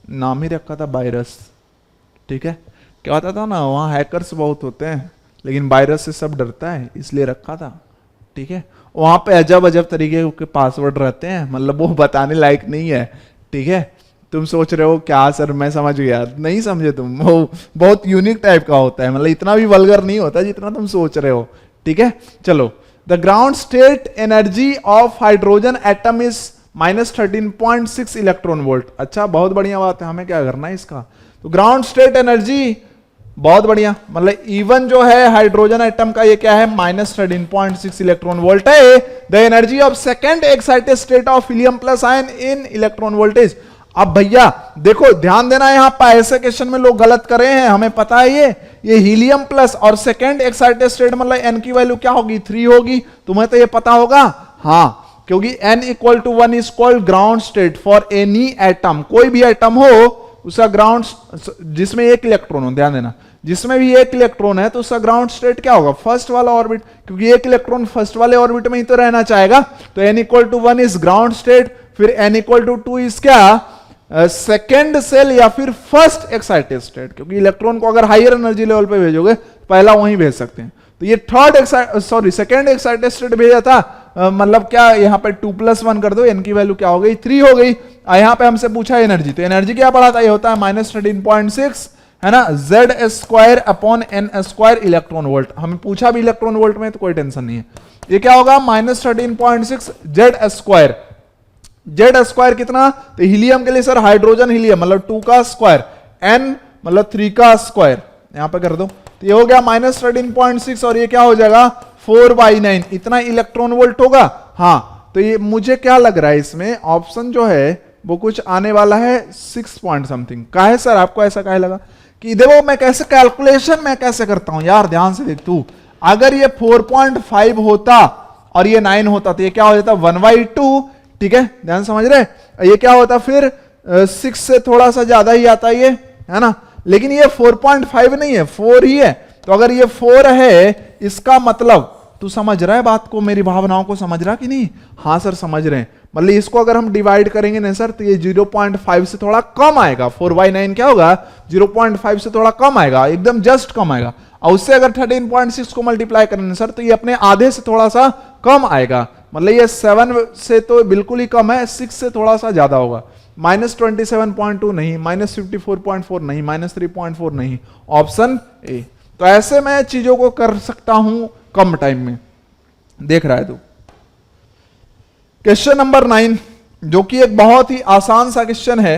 नाम ही रखा था वायरस, ठीक है। क्या होता था ना, वहाँ हैकर्स बहुत होते हैं, लेकिन वायरस से सब डरता है, इसलिए रखा था, ठीक है। वहाँ पे अजब अजब तरीके के पासवर्ड रहते हैं, मतलब वो बताने लायक नहीं है, ठीक है। तुम सोच रहे हो क्या सर? मैं समझ गया, नहीं समझे तुम। वो बहुत यूनिक टाइप का होता है, मतलब इतना भी वल्गर नहीं होता जितना तुम सोच रहे हो, ठीक है। चलो, the ground state energy of hydrogen atom is -13.6 electron volt. अच्छा, बहुत बढ़िया बात है, हमें क्या करना है इसका? तो ग्राउंड स्टेट एनर्जी बहुत बढ़िया, मतलब इवन जो है हाइड्रोजन एटम का ये क्या है? -13.6 इलेक्ट्रॉन वोल्ट है। The energy of second excited state of helium plus ion in electron voltage. अब भैया देखो ध्यान देना, यहां पर ऐसे क्वेश्चन में लोग गलत कर रहे हैं, हमें पता है ये हीलियम प्लस और सेकेंड एक्साइटेड स्टेट मतलब एन की वैल्यू क्या होगी? 3 होगी। तुम्हें तो ये पता होगा, हाँ, क्योंकि n equal to 1 is called ground state for any atom. कोई भी एटम हो उसका ग्राउंड, जिसमें एक इलेक्ट्रॉन हो, ध्यान देना, जिसमें भी एक इलेक्ट्रॉन है तो उसका ग्राउंड स्टेट क्या होगा? फर्स्ट वाला ऑर्बिट, क्योंकि एक इलेक्ट्रॉन फर्स्ट वाले ऑर्बिट में ही तो रहना चाहेगा। तो n equal to 1 is ground state, फिर n इक्वल टू 2 इज क्या? सेकेंड सेल या फिर फर्स्ट एक्साइटेड स्टेट, क्योंकि इलेक्ट्रॉन को अगर हायर एनर्जी लेवल पे भेजोगे पहला वहीं भेज सकते हैं। तो ये सेकेंड एक्साइटेड स्टेट भेजा था, मतलब क्या यहाँ पे 2+1 कर दो, n की वैल्यू क्या हो गई 3 हो गई। यहाँ पे हमसे पूछा एनर्जी, तो एनर्जी क्या पढ़ा था, ये होता है -13.6 है ना, Z² upon n² electron volt. हमें पूछा भी इलेक्ट्रॉन वोल्ट में तो कोई टेंशन नहीं है। ये क्या होगा -13.6 Z²। Z² कितना, तो हीलियम के लिए सर हाइड्रोजन हीलियम मतलब 2 का स्क्वायर, n मतलब 3 का स्क्वायर, यहां पे कर दो, तो ये हो गया -13.6 और ये क्या हो जाएगा 4/9, इतना इलेक्ट्रॉन वोल्ट होगा। हाँ, तो ये मुझे क्या लग रहा है इसमें ऑप्शन जो है वो कुछ आने वाला है 6 पॉइंट समथिंग का है। सर आपको ऐसा काहे लगा कि देखो मैं कैसे कैलकुलेशन मैं कैसे करता हूं यार, ध्यान से देख तू, अगर ये 4.5 होता और ये 9 होता तो ये क्या हो जाता 1/2, ठीक है, ध्यान समझ रहे, ये क्या होता फिर 6 से थोड़ा सा ज्यादा ही आता ये, है ना, लेकिन ये 4.5 नहीं है 4 ही है। तो अगर ये 4 है इसका मतलब, तू समझ रहा है बात को, मेरी भावनाओं को समझ रहा कि नहीं? हाँ सर समझ रहे हैं। मतलब इसको अगर हम डिवाइड करेंगे ना सर तो ये 0.5 से थोड़ा कम आएगा, 4/9 क्या होगा 0.5 से थोड़ा कम आएगा, एकदम जस्ट कम आएगा। और उससे अगर 13.6 को मल्टीप्लाई करेंगे सर तो ये अपने आधे से थोड़ा सा कम आएगा, मतलब ये 7 से तो बिल्कुल ही कम है, 6 से थोड़ा सा ज्यादा होगा, -27.2 नहीं, -54.4 नहीं, -3.4 नहीं, ऑप्शन ए। तो ऐसे मैं चीजों को कर सकता हूं कम टाइम में, देख रहा है तू। क्वेश्चन नंबर 9 जो कि एक बहुत ही आसान सा क्वेश्चन है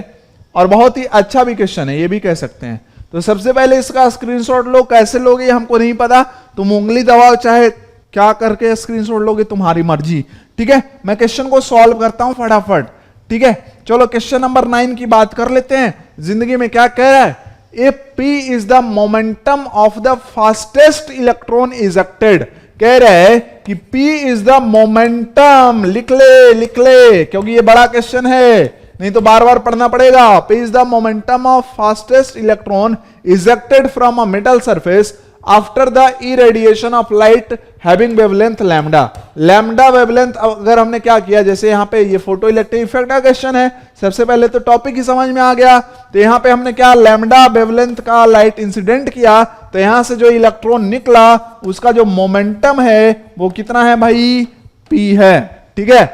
और बहुत ही अच्छा भी क्वेश्चन है, ये भी कह सकते हैं। तो सबसे पहले इसका स्क्रीनशॉट लो, कैसे लोगे हमको नहीं पता, तुम उंगली दबाओ चाहे क्या करके स्क्रीनशॉट लोगे तुम्हारी मर्जी, ठीक है। मैं क्वेश्चन को सॉल्व करता हूं फटाफट, ठीक है। चलो क्वेश्चन नंबर 9 की बात कर लेते हैं। जिंदगी में क्या कह रहा है, if P is the momentum of the fastest electron ejected, कह रहे हैं कि P इज द मोमेंटम, लिख ले क्योंकि ये बड़ा क्वेश्चन है, नहीं तो बार बार पढ़ना पड़ेगा। P is the momentum of fastest electron ejected from a metal surface after the irradiation of light having wavelength lambda. Lambda wavelength अगर हमने क्या किया, जैसे यहाँ पे ये फोटो इलेक्ट्रिक इफेक्ट का क्वेश्चन है, सबसे पहले तो टॉपिक ही समझ में आ गया। तो यहाँ पे हमने क्या लैम्डा वेवलेंथ का लाइट इंसिडेंट किया, तो यहां से जो इलेक्ट्रॉन निकला उसका जो मोमेंटम है वो कितना है भाई, P है, ठीक है।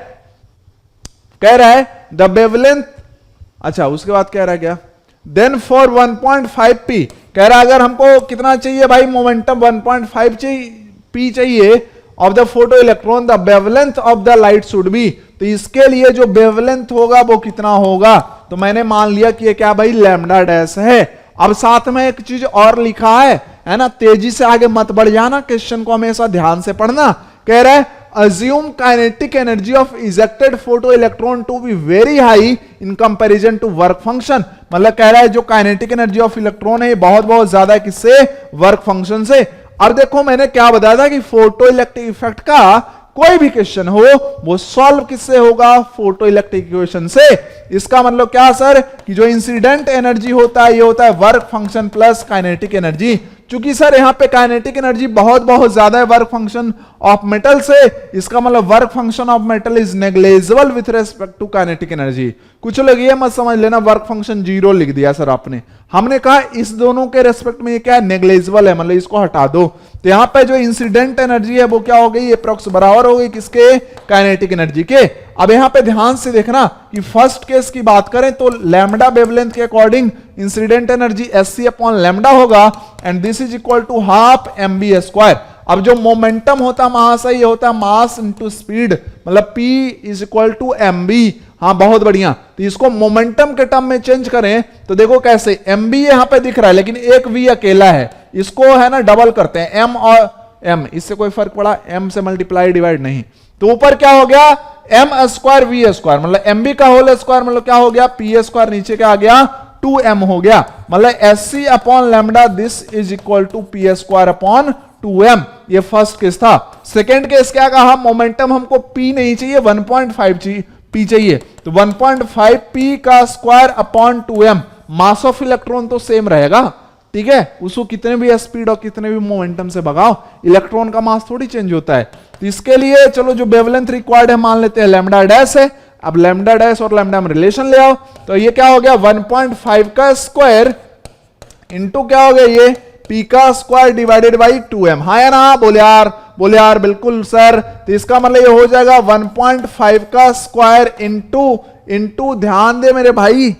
कह रहा है द वेवलेंथ, अच्छा उसके बाद कह रहा है क्या, देन फॉर 1.5 P, कह रहा है अगर हमको कितना चाहिए भाई मोमेंटम 1.5 P चाहिए of the photo electron, the wavelength of the light should be, तो इसके लिए जो वेवलेंथ होगा वो कितना होगा, तो मैंने मान लिया कि ये क्या भाई लैम्डा डैश है। अब साथ में एक चीज और लिखा है ना, तेजी से आगे मत बढ़ जाना, क्वेश्चन को हमेशा ध्यान से पढ़ना। कह रहा है assume kinetic energy of ejected photoelectron to be very high in comparison to work function, मतलब कह रहा है जो काइनेटिक एनर्जी ऑफ इलेक्ट्रॉन है ये बहुत ज्यादा है किससे, वर्क फंक्शन से। और देखो मैंने क्या बताया था कि फोटो इलेक्ट्रिक इफेक्ट का कोई भी क्वेश्चन हो वो सॉल्व किससे होगा, फोटो इलेक्ट्रिक इक्वेशन से। इसका मतलब क्या सर कि जो इंसिडेंट एनर्जी होता है ये होता है work function plus kinetic energy. चूंकि सर यहाँ पे काइनेटिक एनर्जी बहुत ज्यादा है वर्क फंक्शन ऑफ मेटल से, इसका मतलब work function of metal is negligible with respect to kinetic energy. कुछ लोग ये मत समझ लेना वर्क फंक्शन 0 लिख दिया सर आपने, हमने कहा इस दोनों के रेस्पेक्ट में ये क्या है नेग्लेजिबल है, मतलब इसको हटा दो। तो यहाँ पे जो इंसिडेंट एनर्जी है वो क्या हो गई, अप्रॉक्स बराबर हो गई किसके, काइनेटिक एनर्जी के। अब यहाँ पे ध्यान से देखना कि फर्स्ट केस की बात करें तो लैम्डा वेवलेंथ के according incident energy Sc upon lambda होगा and this is equal to half mv²। अब जो मोमेंटम होता है महाशय ये होता है मास इनटू स्पीड, मतलब P is equal to mv। हाँ बहुत बढ़िया, तो इसको मोमेंटम के टर्म में चेंज करें तो देखो कैसे, mv यहां पे दिख रहा है लेकिन एक v अकेला है, इसको है ना डबल करते हैं m और m, इससे कोई फर्क पड़ा, m से मल्टीप्लाई डिवाइड नहीं, तो ऊपर क्या हो गया m² v², मतलब mv का होल स्क्वायर, मतलब क्या हो गया p², नीचे क्या आ गया 2m हो गया, मतलब Sc upon lambda this is equal to p² upon 2m। ये फर्स्ट केस था। सेकेंड केस क्या कहा, मोमेंटम हमको p नहीं चाहिए 1.5 p चाहिए, तो 1.5 p का square upon 2m, mass of electron तो सेम रहेगा, ठीक है, उसको कितने भी स्पीड और कितने भी मोमेंटम से भगाओ इलेक्ट्रॉन का मास थोड़ी चेंज होता है। तो इसके लिए चलो जो वेवलेंथ रिक्वायर्ड है मान लेते हैं लैम्डा डैश है। अब लैम्डा डैश और लैम्डा में रिलेशन ले आओ, तो ये क्या हो गया 1.5 का स्क्वायर इंटू क्या हो गया ये p का स्क्वायर डिवाइडेड बाई 2m। हाँ या ना, बोल यार बोले यार बिल्कुल सर, तो इसका मतलब ये हो जाएगा 1.5 का स्क्वायर इंटू ध्यान दे मेरे भाई,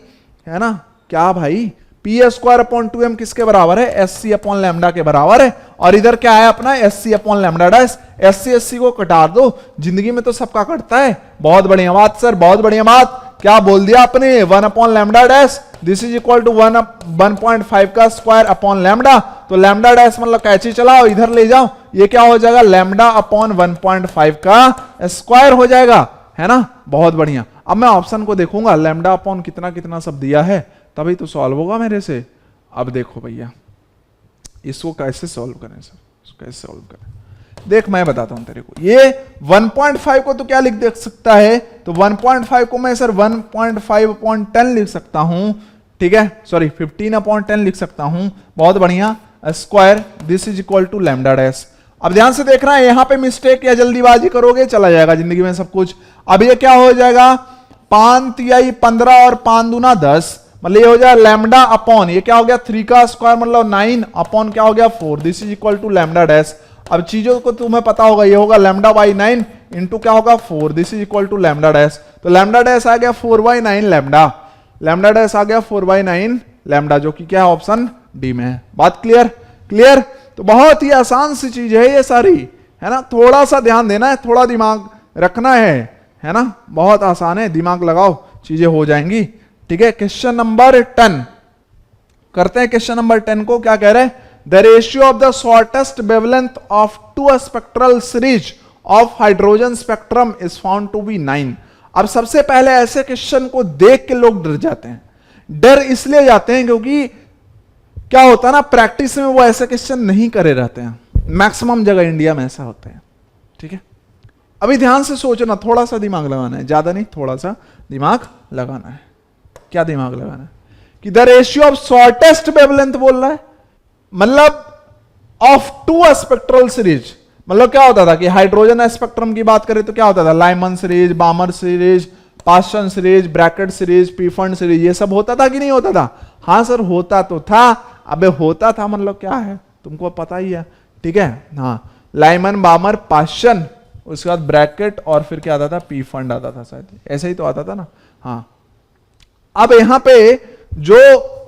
है ना, क्या भाई, पी स्क्वायर अपॉन 2m किसके बराबर है, एस सी अपॉन लैम्डा के बराबर है। और इधर क्या है अपना, S C upon lambda dash, S C को कटा दो, जिंदगी में तो सबका कटता है। बहुत बढ़िया बात सर, बहुत बढ़िया बात। क्या बोल दिया आपने, 1 upon lambda dash, this is equal to 1.5 का स्क्वायर अपॉन लैम्डा। तो लैम्डा डैश मतलब कैची चलाओ, इधर ले जाओ, ये क्या हो जाएगा, लैम्डा अपॉन 1.5 का स्क्वायर हो जाएगा, है ना। बहुत बढ़िया। अब मैं ऑप्शन को देखूंगा, लैम्डा अपॉन कितना कितना सब दिया है, तभी तो सॉल्व होगा मेरे से। अब देखो भैया, इसको कैसे सॉल्व करें सर, इसको कैसे सॉल्व करें, देख मैं बताता हूं तेरे को। ये 1.5 को तो क्या लिख दे सकता है, तो 1.5 को मैं सर 1.5/10 लिख सकता हूं, ठीक है, सॉरी 15/10 लिख सकता हूं। बहुत बढ़िया, square, this is equal to lambda dash. अब ध्यान से देखना है, यहां पे मिस्टेक या जल्दीबाजी करोगे चला जाएगा जिंदगी में सब कुछ। अब ये क्या हो जाएगा, 5 तिहाई 15 और 5 दूना 10, मतलब ये हो जाएगा लैम्डा अपॉन, ये क्या हो गया 3 का स्क्वायर मतलब 9 अपॉन क्या हो गया 4, this is equal to lambda dash. अब चीजों को तुम्हें पता होगा, ये होगा लैम्डा बाई 9 इंटू क्या होगा 4, this is equal to lambda dash. तो लैम्डा डैश आ गया 4/9 लैम्डा, लैम्डा डैश आ गया 4/9 लैम्डा, जो कि क्या है ऑप्शन डी में है। बात क्लियर, क्लियर। तो बहुत ही आसान सी चीज है ये सारी, है ना, थोड़ा सा ध्यान देना है, थोड़ा दिमाग रखना है ना, बहुत आसान है, दिमाग लगाओ चीजें हो जाएंगी, ठीक है। क्वेश्चन नंबर 10 करते हैं। क्वेश्चन नंबर 10 को क्या कह रहे हैं, the ratio of the shortest wavelength of 2 spectral series of hydrogen spectrum is found to be 9। अब सबसे पहले ऐसे क्वेश्चन को देख के लोग डर जाते हैं। डर इसलिए जाते हैं क्योंकि क्या होता है ना, प्रैक्टिस में वो ऐसे क्वेश्चन नहीं करे रहते हैं, मैक्सिमम जगह इंडिया में ऐसा होता है, ठीक है। अभी ध्यान से सोचना, थोड़ा सा दिमाग लगाना है, ज्यादा नहीं, थोड़ा सा दिमाग लगाना है। क्या दिमाग लगाना है कि the ratio of shortest wavelength बोल रहा है, मतलब ऑफ 2 स्पेक्ट्रल सीरीज, मतलब क्या होता था कि हाइड्रोजन स्पेक्ट्रम की बात करें तो क्या होता था, Lyman series, बामर series, Paschen series, Brackett series, पीफंड series, ये सब होता था कि नहीं होता था। हाँ सर होता तो था। अबे होता था मतलब क्या है, तुमको पता ही है, ठीक है। हाँ, लाइमन, बामर, पास्टन, उसके बाद ब्रैकेट और फिर क्या आता था, पीफंड आता था, शायद ऐसे ही तो आता था ना। हाँ, अब यहां पे जो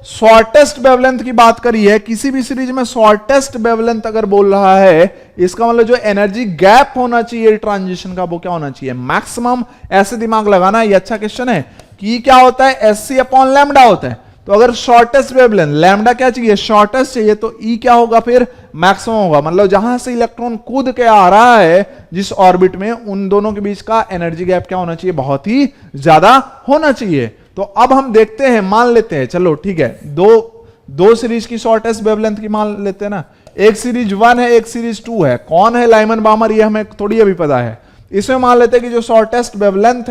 शॉर्टेस्ट वेवलेंथ की बात करी है, किसी भी सीरीज में शॉर्टेस्ट वेवलेंथ अगर बोल रहा है, इसका मतलब जो एनर्जी गैप होना चाहिए ट्रांजिशन का वो क्या होना चाहिए, मैक्सिमम। ऐसे दिमाग लगाना, ये अच्छा क्वेश्चन है कि क्या होता है, एस सी अपॉन लैम्डा होता है। तो अगर शॉर्टेस्ट वेवलेंथ, लैम्डा क्या चाहिए, शॉर्टेस्ट चाहिए, तो ई क्या होगा फिर, मैक्सिमम होगा। मतलब जहां से इलेक्ट्रॉन कूद के आ रहा है जिस ऑर्बिट में, उन दोनों के बीच का एनर्जी गैप क्या होना चाहिए, बहुत ही ज्यादा होना चाहिए। तो अब हम देखते हैं, मान लेते हैं, चलो ठीक है, दो सीरीज की शॉर्टेस्ट वेवलेंथ की मान लेते हैं ना। एक सीरीज 1 है, एक सीरीज 2 है। कौन है लाइमन, बामर, ये हमें थोड़ी अभी पता है। इसमें मान लेते हैं कि जो शॉर्टेस्ट वेवलेंथ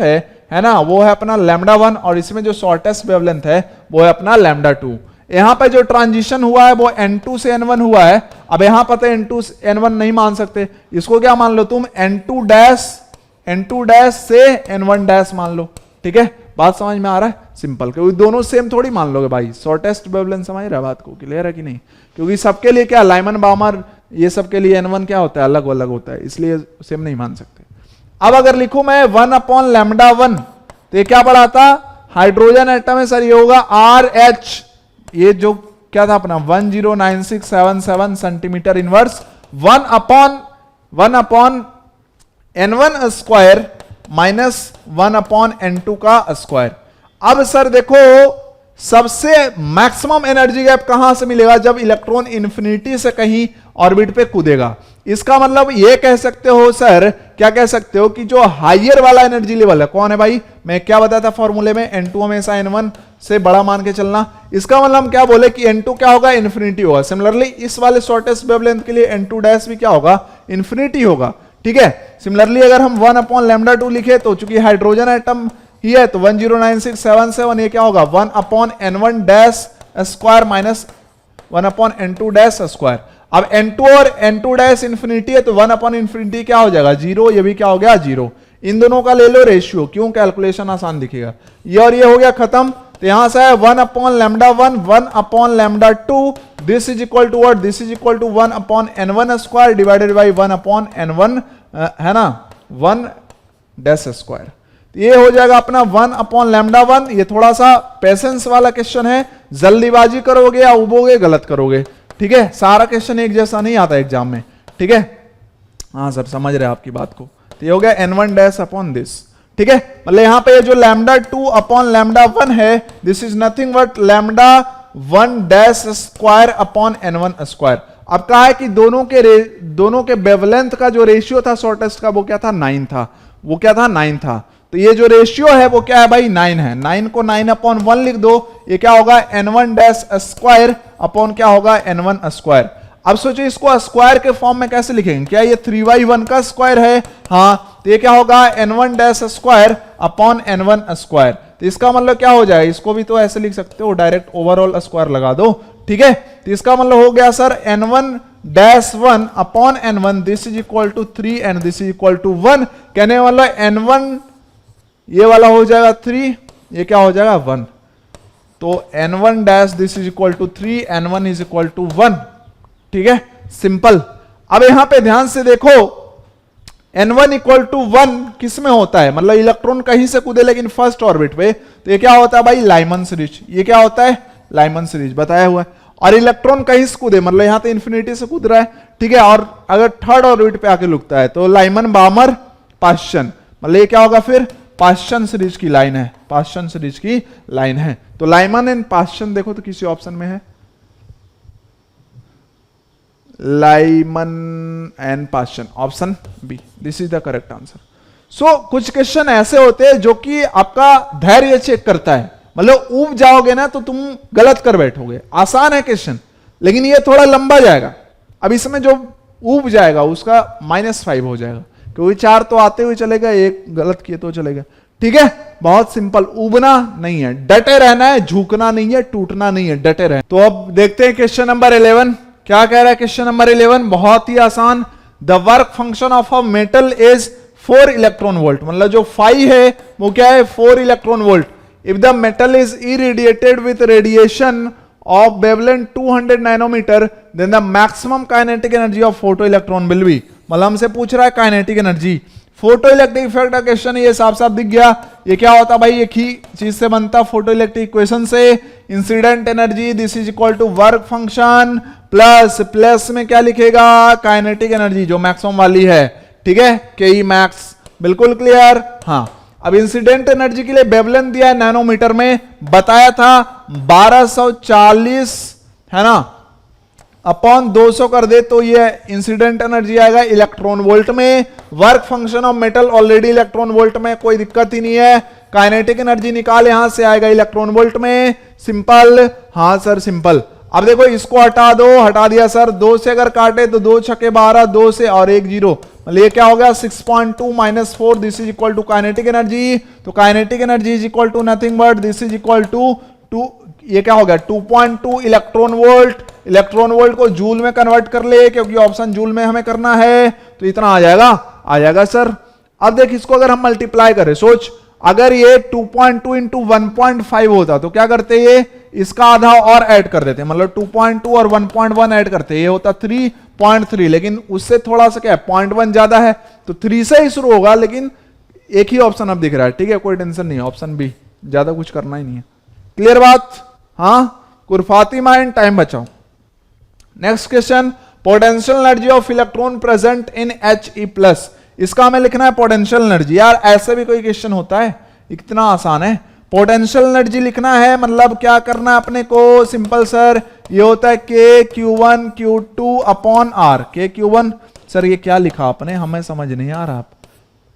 है ना, वो है अपना लैम्डा 1, और इसमें जो शॉर्टेस्ट वेवलेंथ है वो है अपना लैम्डा 2। यहां पर जो ट्रांजिशन हुआ है वो N2 से N1 हुआ है। अब यहां पता है N2 से N1 नहीं मान सकते, इसको क्या मान लो तुम, N2 डैश से N1 डैश मान लो, ठीक है। बात समझ में आ रहा है, सिंपल, क्योंकि दोनों सेम थोड़ी मान लोगे भाई। शॉर्टेस्ट वेवलेंथ समझ रहा है बात को, क्लियर है कि नहीं, क्योंकि सबके लिए क्या, लाइमन, बामर, ये सब के लिए N1 क्या होता है, अलग अलग होता है, इसलिए सेम नहीं मान सकते। अब अगर लिखूं मैं 1 अपॉन लैम्डा 1, तो ये क्या पढ़ा था, हाइड्रोजन एटम है सर, ये होगा RH, ये जो क्या था अपना 109677 centimetre inverse, 1 upon N1 square minus 1 upon N2 का स्क्वायर। अब सर देखो, सबसे मैक्सिमम एनर्जी गैप कहां से मिलेगा, जब इलेक्ट्रॉन इंफिनिटी से कहीं ऑर्बिट पे कूदेगा। इसका मतलब ये कह सकते हो सर, क्या कह सकते हो कि जो हायर वाला एनर्जी लेवल है, कौन है भाई, मैं क्या बताया था फॉर्मूले में, N2 हमेशा N1 से बड़ा मान के चलना। इसका मतलब हम क्या बोले कि N2 क्या होगा, इंफिनिटी होगा। सिमिलरली इस वाले शॉर्टेस्ट वेवलेंथ के लिए N2 डैश भी क्या होगा, इंफिनिटी होगा, ठीक है। सिमिलरली अगर हम 1 अपॉन लैम्डा 2 लिखे, तो चूंकि हाइड्रोजन एटम ही है तो 109677, ये क्या होगा 1 upon N1 dash square minus 1 upon N2 dash square. अब N2 और N2 डैश इंफिनिटी है, तो 1 अपॉन इंफिनिटी क्या हो जाएगा, 0, ये भी क्या हो गया 0। इन दोनों का ले लो रेशियो, क्यों, कैलकुलेशन आसान दिखेगा। ये और ये हो गया खत्म। तो यहां से है 1 upon lambda 1, 1 upon lambda 2, this is equal to what, this is equal to 1 upon n1 square divided by 1 upon n1 है ना 1 डैश स्क्वायर। ये हो जाएगा अपना 1 अपॉन लैम्डा 1। ये थोड़ा सा पेशेंस वाला क्वेश्चन है, जल्दीबाजी करोगे या उबोगे गलत करोगे, ठीक है। सारा क्वेश्चन एक जैसा नहीं आता एग्जाम में, ठीक है। हाँ सर समझ रहे हैं आपकी बात को। तो ये हो गया n1 डैश अपॉन दिस, ठीक है। मतलब यहां पे जो लैम्डा 2 अपॉन लैम्डा 1 है, this is nothing but lambda 1 dash square upon n1 square. अब कहा है कि दोनों के वेवलेंथ का जो रेशियो था शॉर्टेस्ट का वो क्या था 9 था, वो क्या था 9 था। तो ये जो रेशियो है वो क्या है भाई 9 है। 9 को 9 अपॉन 1 लिख दो, ये क्या होगा n1 डैश स्क्वायर अपॉन क्या होगा n1 स्क्वायर। अब सोचिए इसको स्क्वायर के फॉर्म में कैसे लिखेंगे, क्या ये 3/1 का स्क्वायर है, हाँ, तो ये क्या होगा n1 dash square upon n1 square. तो इसका मतलब क्या हो जाए, इसको भी तो ऐसे लिख सकते हो, डायरेक्ट ओवरऑल स्क्वायर लगा दो, ठीक है। तो इसका मतलब हो गया sir n1 dash 1 upon n1, this is equal to 3 and this is equal to 1। कहने वाला n1 ये वाला हो जाएगा 3, ये क्या हो जाएगा 1। तो n1 dash this is equal to 3, n1 is equal to 1, ठीक है, सिंपल। अब यहां पे ध्यान से देखो n1 इक्वल टू 1 किस में होता है, मतलब इलेक्ट्रॉन कहीं से कूदे लेकिन फर्स्ट ऑर्बिट पे, तो ये क्या होता है भाई लाइमन सीरीज। ये क्या होता है लाइमन सीरीज बताया हुआ है। और इलेक्ट्रॉन कहीं से कूदे, मतलब यहां तो इंफिनिटी से कूद रहा है, ठीक है, और अगर थर्ड ऑर्बिट पे आके लुकता है तो लाइमन बामर पाश्चन, मतलब ये क्या होगा फिर पाश्चन सीरीज की लाइन है, पाश्चन सीरीज की लाइन है। तो लाइमन एंड पाश्चन देखो तो किसी ऑप्शन में है, Lyman and Paschen, option B, this is the correct answer. So कुछ क्वेश्चन ऐसे होते हैं जो कि आपका धैर्य चेक करता है, मतलब ऊब जाओगे ना तो तुम गलत कर बैठोगे। आसान है क्वेश्चन लेकिन ये थोड़ा लंबा जाएगा। अब इसमें जो ऊब जाएगा उसका -5 हो जाएगा, क्योंकि 4 तो आते हुए चलेगा, एक गलत किए तो चलेगा, ठीक है। बहुत सिंपल, ऊबना नहीं है, डटे रहना है, झुकना नहीं है, टूटना नहीं है, डटे रहना। तो अब देखते हैं क्वेश्चन नंबर 11 क्या कह रहा है। क्वेश्चन नंबर 11 बहुत ही आसान, the work function of a metal is 4 electron volt, मतलब जो फाई है वो क्या है 4 electron volt. If the metal is irradiated with radiation of wavelength 200 nanometre then the maximum kinetic energy of photo electron will be. मतलब हमसे पूछ रहा है kinetic energy, photo electric effect का क्वेश्चन, ये साफ साफ दिख गया। ये क्या होता भाई, एक ही चीज से बनता, फोटो इलेक्ट्रिक इक्वेशन से। Incident energy this is equal to work function plus में क्या लिखेगा काइनेटिक एनर्जी जो मैक्सिमम वाली है, ठीक है, के मैक्स, बिल्कुल क्लियर। हाँ, अब इंसिडेंट एनर्जी के लिए वेवलेंथ दिया है नैनोमीटर में, बताया था 1240 है ना, अपॉन 200 कर दे तो ये इंसिडेंट एनर्जी आएगा इलेक्ट्रॉन वोल्ट में। Work function of metal already electron volt में, कोई दिक्कत ही नहीं है। काइनेटिक एनर्जी निकाल, यहां से आएगा इलेक्ट्रॉन वोल्ट में, सिंपल। हाँ सर सिंपल। अब देखो इसको हटा दो, हटा दिया सर, 2 से अगर काटे तो 2 छके 12, 2 से और 1 0, मतलब ये क्या हो गया 6.2 - 4, this is equal to kinetic energy. तो kinetic energy is equal to nothing but this is equal to ये क्या हो गया 2.2 इलेक्ट्रॉन वोल्ट। इलेक्ट्रॉन वोल्ट को जूल में कन्वर्ट कर ले, क्योंकि ऑप्शन जूल में हमें करना है, तो इतना आ जाएगा सर। अब देख इसको अगर हम मल्टीप्लाई करें, सोच अगर ये 2.2 इंटू 1.5 होता तो क्या करते, ये इसका आधा और ऐड कर देते, मतलब 2.2 और 1.1 ऐड करते, ये होता 3.3, लेकिन उससे थोड़ा सा क्या है 0.1 ज्यादा है, तो 3 से ही शुरू होगा, लेकिन एक ही ऑप्शन अब दिख रहा है, ठीक है, कोई टेंशन नहीं है, ऑप्शन बी, ज्यादा कुछ करना ही नहीं है। क्लियर बात। हाँ, कुरफाती माइंड, टाइम बचाओ। Next question, potential energy of electron present in He+, इसका हमें लिखना है पोटेंशियल एनर्जी। यार ऐसे भी कोई क्वेश्चन होता है, इतना आसान है। पोटेंशियल एनर्जी लिखना है, मतलब क्या करना है अपने को, सिंपल सर, ये होता है KQ1 Q2 upon R। KQ1 sir ये क्या लिखा आपने, हमें समझ नहीं आ रहा,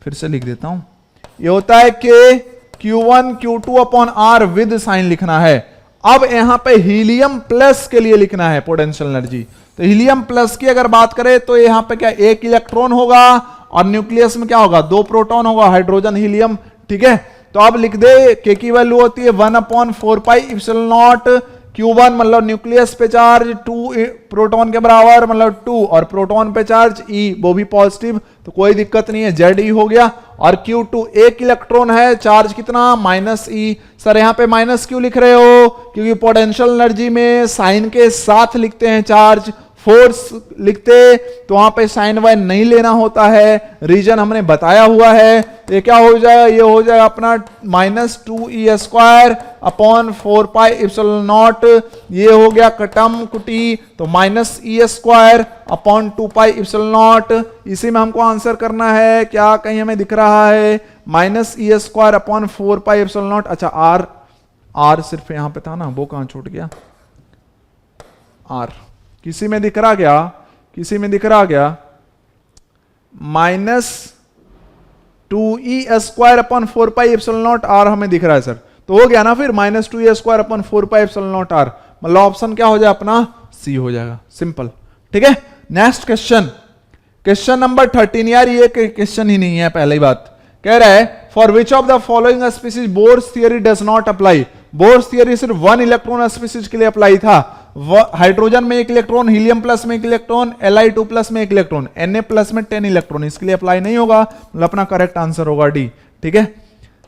फिर से लिख देता हूं। ये होता है KQ1 Q2 upon R with sign लिखना है। अब यहां पे हीलियम प्लस के लिए लिखना है पोटेंशियल एनर्जी। तो हीलियम प्लस की अगर बात करें तो यहां पे क्या 1 इलेक्ट्रॉन होगा और न्यूक्लियस में क्या होगा 2 प्रोटॉन होगा, हाइड्रोजन हीलियम, ठीक है। तो अब लिख दे के की वैल्यू होती है 1/4πε0 Q1, मतलब न्यूक्लियस पे चार्ज 2 प्रोटॉन के बराबर, मतलब 2, और प्रोटॉन पे चार्ज E, वो भी पॉजिटिव, तो कोई दिक्कत नहीं है, ZE हो गया। और Q2 एक इलेक्ट्रॉन है, चार्ज कितना -e। सर यहाँ पे माइनस क्यों लिख रहे हो? क्योंकि पोटेंशियल एनर्जी में साइन के साथ लिखते हैं चार्ज, फोर्स लिखते तो वहां पे साइन वाइन नहीं लेना होता है, रीजन हमने बताया हुआ है। ये क्या हो जाएगा? ये हो जाएगा अपना -2e² अपॉन 4πε0। ये हो गया कटम कुटी, तो -e² अपॉन 2πε0। इसी में हमको आंसर करना है, क्या कहीं हमें दिख रहा है? -e² upon 4πε0। अच्छा आर सिर्फ यहां पे था ना, वो कहां छूट गया? आर किसी में दिख रहा क्या? किसी में दिख रहा क्या? -2e² अपॉन 4πε0 आर हमें दिख रहा है सर, तो हो गया ना फिर -2e² अपॉन 4πε0 आर, मतलब ऑप्शन क्या हो जाए अपना? सी हो जाएगा, सिंपल। ठीक है, नेक्स्ट क्वेश्चन, क्वेश्चन नंबर 13। यार ये क्वेश्चन ही नहीं है, पहली बात कह रहा है for which of the following species Bohr's theory does not apply. Bohr's theory सिर्फ 1 इलेक्ट्रॉन स्पीसीज के लिए अप्लाई था। हाइड्रोजन में 1 इलेक्ट्रॉन, हीलियम प्लस में 1 इलेक्ट्रॉन, Li2 प्लस में 1 इलेक्ट्रॉन, Na प्लस में 10 इलेक्ट्रॉन, इसके लिए अप्लाई नहीं होगा, मतलब अपना करेक्ट आंसर होगा डी। ठीक है,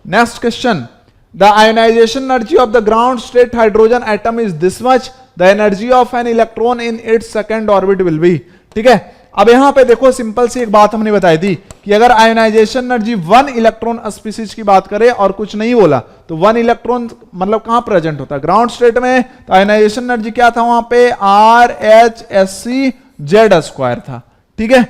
next question, the ionisation energy of the ground state hydrogen atom is this much, the energy of an electron in its second orbit will be. ठीक है, अब यहां पे देखो सिंपल सी एक बात हमने बताई थी कि अगर आयोनाइजेशन एनर्जी 1 इलेक्ट्रॉन स्पीसीज की बात करें और कुछ नहीं बोला तो 1 इलेक्ट्रॉन मतलब कहां प्रेजेंट होता है? ग्राउंड स्टेट में। तो आयोनाइजेशन एनर्जी क्या था वहां पे? RHSC² था। ठीक है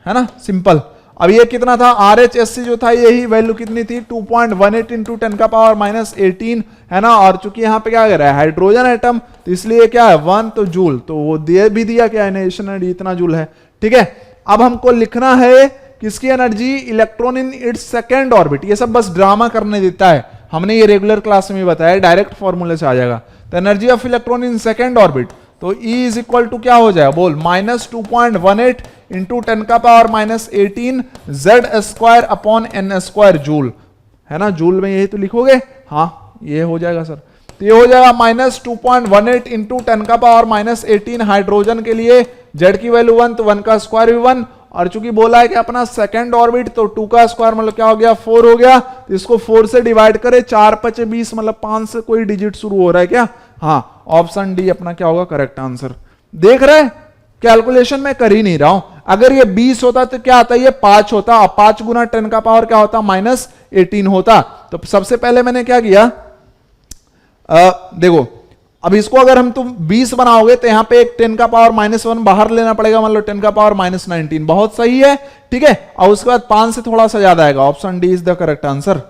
ना, सिंपल। अब ये कितना था? RHSC जो था यही वैल्यू कितनी थी? 2.18 इंटू 10⁻⁻18 है ना। और चूंकि यहाँ पे क्या कर रहा है? हाइड्रोजन एटम, तो इसलिए क्या है? 1 तो जूल, तो वो दे भी दिया कि आयोनाइजेशन एनर्जी इतना जूल है। ठीक है, अब हमको लिखना है किसकी energy? Electron in it's second orbit. ये सब बस ड्रामा करने देता है, हमने ये रेगुलर क्लास में बताया, डायरेक्ट फॉर्मूले से आ जाएगा। तो energy of electron in second orbit, तो E इज इक्वल टू क्या हो जाएगा? बोल, -2.18 into 10⁻⁻18 Z² upon n² joule, है ना। जूल में यही तो लिखोगे, हाँ ये हो जाएगा सर। तो ये हो जाएगा -2.18 इंटू 10⁻⁻18 हाइड्रोजन के लिए, Z की वैल्यू 1, तो 1 का स्क्वायर भी 1, और चूंकि बोला है कि अपना सेकंड ऑर्बिट, तो 2 का स्क्वायर मतलब क्या हो गया? 4 हो गया। तो इसको 4 से डिवाइड करें, 4 × 5 = 20, मतलब 5 से कोई डिजिट शुरू हो रहा है क्या? हाँ, ऑप्शन डी अपना क्या होगा? Correct answer. देख रहे हैं, कैलकुलेशन में कर ही नहीं रहा हूं। अगर ये 20 होता तो क्या आता? ये 5 होता, और 5 गुना 10 का पावर क्या होता? -18 होता। तो सबसे पहले मैंने क्या किया, देखो अब इसको अगर हम तुम 20 बनाओगे तो यहां पे एक 10 का पावर -1 बाहर लेना पड़ेगा, मतलब 10 का पावर -19। बहुत सही है। ठीक है, और उसके बाद 5 से थोड़ा सा ज्यादा आएगा, option D is the correct answer.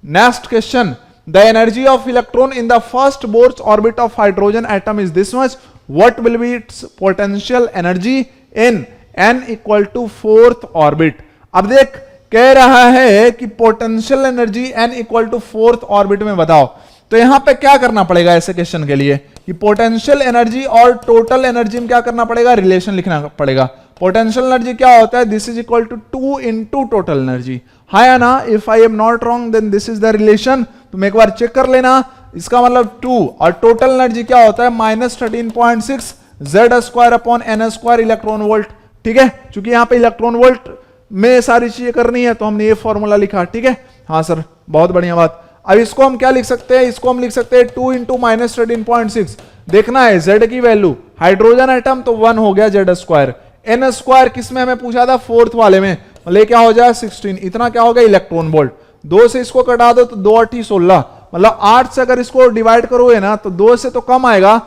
Next question, the energy of electron in the first Bohr's orbit of hydrogen atom is this much, what will be its potential energy in n = 4th orbit. अब देख कह रहा है कि potential energy n = 4th orbit में बताओ। तो यहां पे क्या करना पड़ेगा ऐसे क्वेश्चन के लिए कि पोटेंशियल एनर्जी और टोटल एनर्जी में क्या करना पड़ेगा? रिलेशन लिखना पड़ेगा। पोटेंशियल एनर्जी क्या होता है? This is equal to 2 into total energy, हाँ या ना? If I am not wrong then this is the relation. तुम एक बार चेक कर लेना, इसका मतलब 2, और टोटल एनर्जी क्या होता है? -13.6 Z² upon n² electron volt. ठीक है, चूंकि यहां पे इलेक्ट्रॉन वोल्ट में सारी चीजें करनी है तो हमने ये फॉर्मूला लिखा। ठीक है, हाँ सर, बहुत बढ़िया बात। अब इसको हम क्या लिख सकते हैं? इसको हम लिख सकते हैं 2 इंटू -13.6। देखना है Z की वैल्यू, हाइड्रोजन एटम तो 1 हो गया Z², n² किसमें हमें पूछा था? 4th वाले में, मतलब क्या हो जाए? 16। इतना क्या हो गया? Electron volt. 2 से इसको कटा दो तो 2 × 8 = 16, मतलब 8 से अगर इसको डिवाइड करोगे ना तो 2 से तो कम आएगा,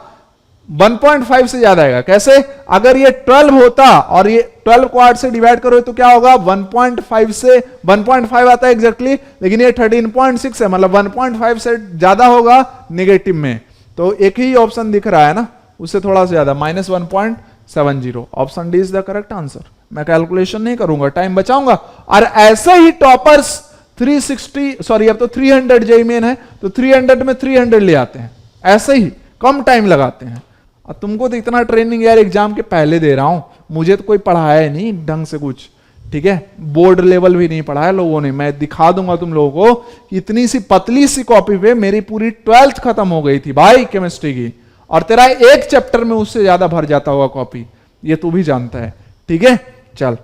1.5 से ज्यादा आएगा। कैसे? अगर ये 12 होता और ये 12 को 8 से डिवाइड करो तो क्या होगा? 1.5 से 1.5 आता है एग्जैक्टली, लेकिन ये 13.6 है, मतलब 1.5 से ज्यादा होगा नेगेटिव में। तो एक ही ऑप्शन दिख रहा है ना, उससे थोड़ा सा ज्यादा, -1.70। Option D is the correct answer. मैं कैलकुलेशन नहीं करूंगा, टाइम बचाऊंगा। और ऐसे ही टॉपर्स 360 सॉरी अब तो 300 जेईई मेन है तो 300 में 300 ले आते हैं, ऐसे ही कम टाइम लगाते हैं। और तुमको तो इतना ट्रेनिंग यार एग्जाम के पहले दे रहा हूं, मुझे तो कोई पढ़ाया है नहीं ढंग से कुछ। ठीक है, बोर्ड लेवल भी नहीं पढ़ाया लोगों ने। मैं दिखा दूंगा तुम लोगों को कि इतनी सी पतली सी कॉपी पे मेरी पूरी 12th खत्म हो गई थी भाई केमिस्ट्री की, और तेरा एक चैप्टर में उससे ज्यादा भर जाता होगा कॉपी, ये तू भी जानता है। ठीक है, चल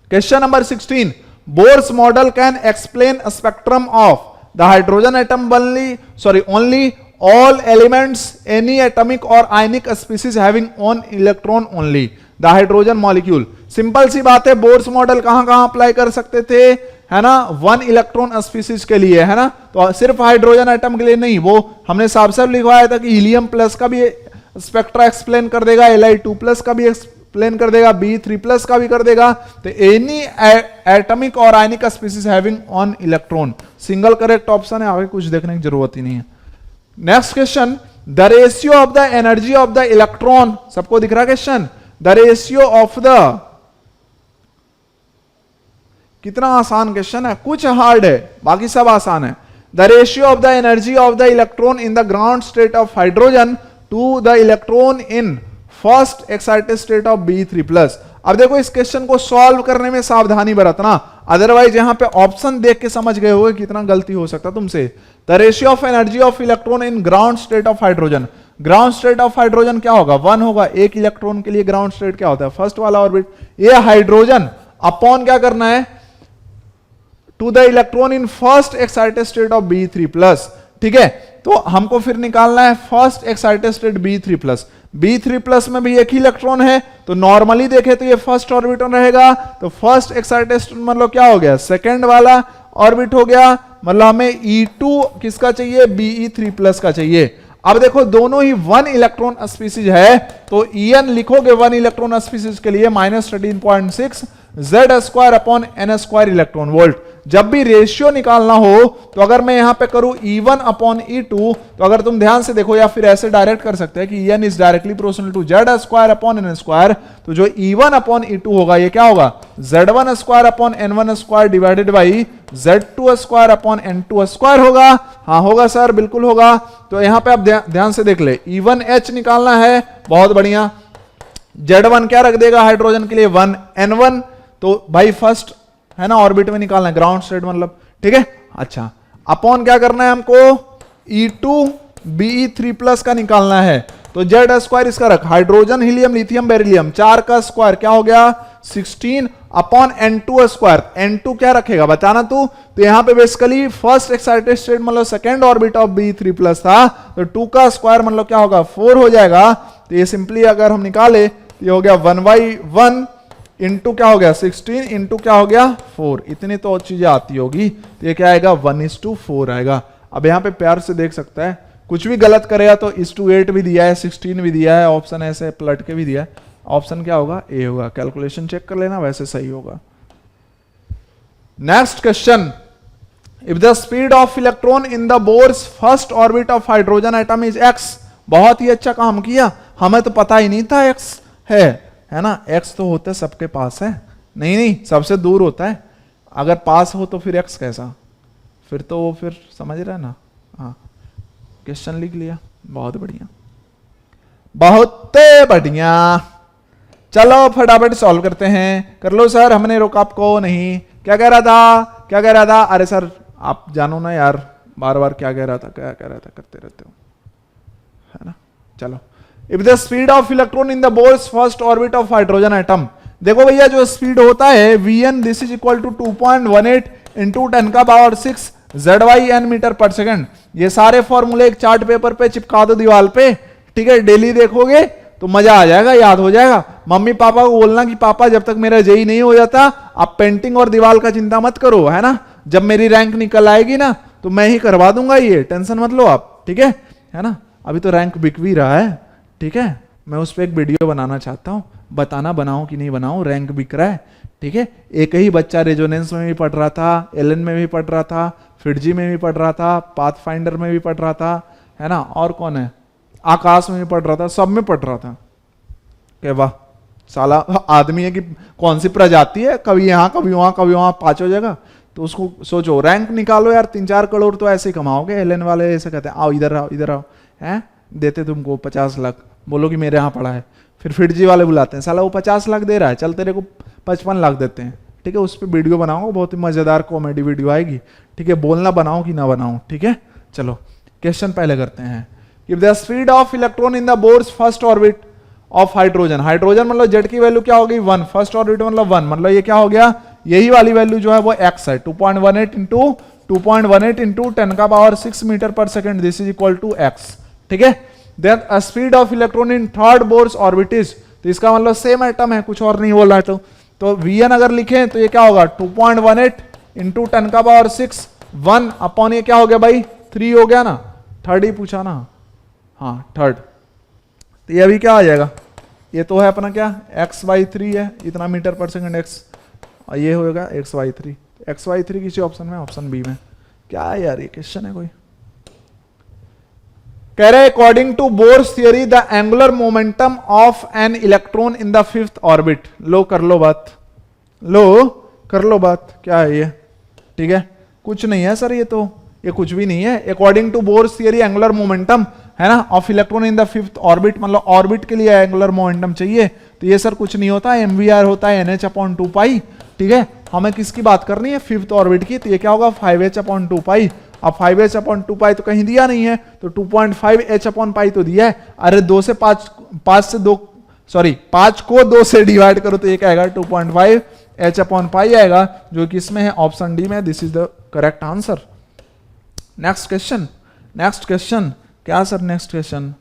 question number 16, Bohr's model can explain spectrum of the hydrogen atom only all elements any atomic or ionic species having one electron only the hydrogen molecule। Simple सी बात है, बोर्स मॉडल कहां कहां अप्लाई कर सकते थे, है ना, 1 इलेक्ट्रॉन स्पीसीज के लिए, है ना, तो सिर्फ हाइड्रोजन एटम के लिए नहीं, वो हमने साफ साफ लिखवाया था कि हीलियम प्लस का भी स्पेक्ट्रा एक्सप्लेन कर देगा, Li2 प्लस का भी एक्सप्लेन कर देगा, B3 प्लस का भी कर देगा। तो एनी एटमिक और ionic species having 1 electron, single correct option है, आगे कुछ देखने की जरूरत ही नहीं है। Next question, the ratio of the energy of the electron, सबको दिख रहा question, the ratio of the, कितना आसान क्वेश्चन है, कुछ हार्ड है, बाकी सब आसान है। The ratio of the energy of the electron in the ground state of hydrogen to the electron in first excited state of B3+। अब देखो इस क्वेश्चन को सॉल्व करने में सावधानी बरतना, अदरवाइज यहां पे ऑप्शन देख के समझ गए होगे कितना गलती हो सकता तुमसे। The ratio of energy of electron in ground state of hydrogen, ground state of hydrogen क्या होगा, 1 होगा। एक इलेक्ट्रॉन के लिए ग्राउंड स्टेट क्या होता है, फर्स्ट वाला ऑर्बिट, ये हाइड्रोजन अपॉन क्या करना है, to the electron in first excited state of B3+। ठीक है, तो हमको फिर निकालना है first excited state B3+। B3+ में भी एक ही इलेक्ट्रॉन है, तो नॉर्मली देखे तो ये फर्स्ट ऑर्बिटल रहेगा, तो फर्स्ट एक्साइटेड स्टेट मतलब क्या हो गया, सेकंड वाला ऑर्बिट हो गया, मतलब हमें E2 किसका चाहिए, Be3+ का चाहिए। अब देखो दोनों ही 1 इलेक्ट्रॉन स्पीसीज है, तो En लिखोगे 1 इलेक्ट्रॉन स्पीसीज के लिए -13.6 Z² upon n² electron volt. जब भी रेशियो निकालना हो तो अगर मैं यहां पे करूं E1 अपॉन E2, तो अगर तुम ध्यान से देखो या फिर ऐसे डायरेक्ट कर सकते हैं कि En is directly proportional to Z² upon n², तो जो E1 अपॉन E2 होगा ये क्या होगा, Z1² upon n1² divided by Z2² upon n2² होगा। हाँ होगा सर, बिल्कुल होगा। तो यहां पे आप ध्यान से देख ले, E1H निकालना है, बहुत बढ़िया। Z1 क्या रख देगा हाइड्रोजन के लिए, 1 N1, तो भाई फर्स्ट है ना ऑर्बिट में निकालना है, ग्राउंड स्टेट मतलब, ठीक है। अच्छा, अपॉन क्या करना है हमको, E2 Be3+ का निकालना है, तो Z² इसका रख, हाइड्रोजन हीलियम लिथियम बेरिलियम 4 का स्क्वायर क्या हो गया 16 अपॉन n2²। n2 क्या रखेगा बताना तू, तो यहां पे बेसिकली फर्स्ट एक्साइटेड स्टेट मतलब सेकंड ऑर्बिट ऑफ B3+ था, तो 2 का स्क्वायर मतलब क्या होगा 4 हो जाएगा। तो ये सिंपली अगर हम निकाले तो ये हो गया 1/1 इंटू क्या हो गया 16 इंटू क्या हो गया 4। इतनी तो चीजें आती होगी, तो ये क्या आएगा 1:4 आएगा। अब यहाँ पे प्यार से देख सकता है, कुछ भी गलत करेगा तो 1:8 भी दिया है, 16 भी दिया है, ऑप्शन ऐसे पलट के भी दिया है, ऑप्शन क्या होगा ए होगा। कैलकुलेशन चेक कर लेना, वैसे सही होगा। Next question, if the speed of electron in the Bohr's first orbit of hydrogen atom is x। बहुत ही अच्छा काम किया, हमें तो पता ही नहीं था x है ना, x तो होता है सबके पास है, नहीं सबसे दूर होता है, अगर पास हो तो फिर x कैसा, फिर तो वो फिर समझ रहे ना। हाँ क्वेश्चन लिख लिया, बहुत बढ़िया बहुत बढ़िया। चलो फटाफट सॉल्व करते हैं, कर लो सर, हमने रोका आपको नहीं। क्या कह रहा था, अरे सर आप जानो ना यार, बार बार क्या कह रहा था करते रहते हो, है ना। चलो, if the speed of electron in the Bohr's first orbit of hydrogen atom, देखो भैया जो स्पीड होता है Vn this is equal to 2.18 into 10⁻⁶ ZYN metre पर सेकंड। ये सारे फॉर्मूले एक चार्ट पेपर पे चिपका दो दीवार पे, ठीक है, डेली देखोगे तो मजा आ जाएगा, याद हो जाएगा। मम्मी पापा को बोलना कि पापा जब तक मेरा जेई नहीं हो जाता आप पेंटिंग और दीवार का चिंता मत करो, है ना, जब मेरी रैंक निकल आएगी ना तो मैं ही करवा दूंगा, ये टेंशन मत लो आप, ठीक है ना। अभी तो रैंक बिक भी रहा है, ठीक है, मैं उस पर एक वीडियो बनाना चाहता हूँ, बताना बनाऊं कि नहीं बनाऊं, रैंक बिक रहा है, ठीक है। एक ही बच्चा रेजोनेंस में भी पढ़ रहा था, एलन में भी पढ़ रहा था, फिडजी में भी पढ़ रहा था, पाथफाइंडर में भी पढ़ रहा था, है ना, और कौन है, आकाश में भी पढ़ रहा था, सब में पढ़ रहा था। के वाह साला आदमी है कि कौन सी प्रजाति है, कभी यहाँ कभी वहां पांचों जगह, तो उसको सोचो रैंक निकालो यार, 3-4 करोड़ तो ऐसे ही कमाओगे। एलन वाले ऐसे कहते हैं आओ इधर आओ, हैं देते तुमको 50 लाख, बोलो कि मेरे यहाँ पड़ा है। फिर फिडजी वाले बुलाते हैं, साला वो 50 लाख दे रहा है, चल तेरे को 55 लाख देते हैं, ठीक है। उस पर वीडियो बनाऊंगा, बहुत ही मजेदार कॉमेडी वीडियो आएगी, ठीक है। बोलना बनाऊं कि ना बनाऊं, ठीक है। चलो क्वेश्चन पहले करते हैं। If the speed of electron in the Bohr's first orbit of hydrogen, hydrogen मतलब जेड की वैल्यू क्या होगी 1, फर्स्ट ऑर्बिट मतलब 1, मतलब ये क्या हो गया यही वाली वैल्यू जो है वो x है, 2.18 इंटू 2.18 इंटू 10 का पावर 6 मीटर पर second, this is equal to x, ठीक है। Then speed of electron in third Bohr's orbit is, तो इसका मतलब सेम एटम है, कुछ और नहीं बोल रहा है। तो Vn अगर लिखें तो ये क्या होगा 2.18 इंटू 10 का पावर 6 1 अपॉन ये क्या हो गया भाई 3 हो गया ना, थर्ड ही पूछा ना, हाँ थर्ड। तो ये अभी क्या आ जाएगा, ये तो है अपना क्या x/3 है, इतना मीटर पर सेकंड x, और ये होगा x/3, x/3 किसी ऑप्शन में, ऑप्शन बी में। क्या है यार ये क्वेश्चन है कोई। कह रहे according to Bohr's theory the angular momentum of an electron in the fifth orbit, लो कर लो बात, लो कर लो बात, क्या है ये, ठीक है कुछ नहीं है सर, ये कुछ भी नहीं है। According to Bohr's theory angular momentum है ना of electron in the fifth orbit, मतलब ऑर्बिट के लिए एंगुलर मोमेंटम चाहिए, तो ये सर कुछ नहीं होता, mvr होता है nh/2π, ठीक है। हमें किसकी बात करनी है, फिफ्थ ऑर्बिट की, तो ये क्या होगा 5h/2π। अब 5h/2π तो कहीं दिया नहीं है, तो 2.5h/π तो दिया है। अरे 5 को 2 से डिवाइड करो तो ये क्या आएगा 2.5h/π आएगा, जो कि इसमें है ऑप्शन डी में, this is the correct answer. Next question क्या सर, नेक्स्ट क्वेश्चन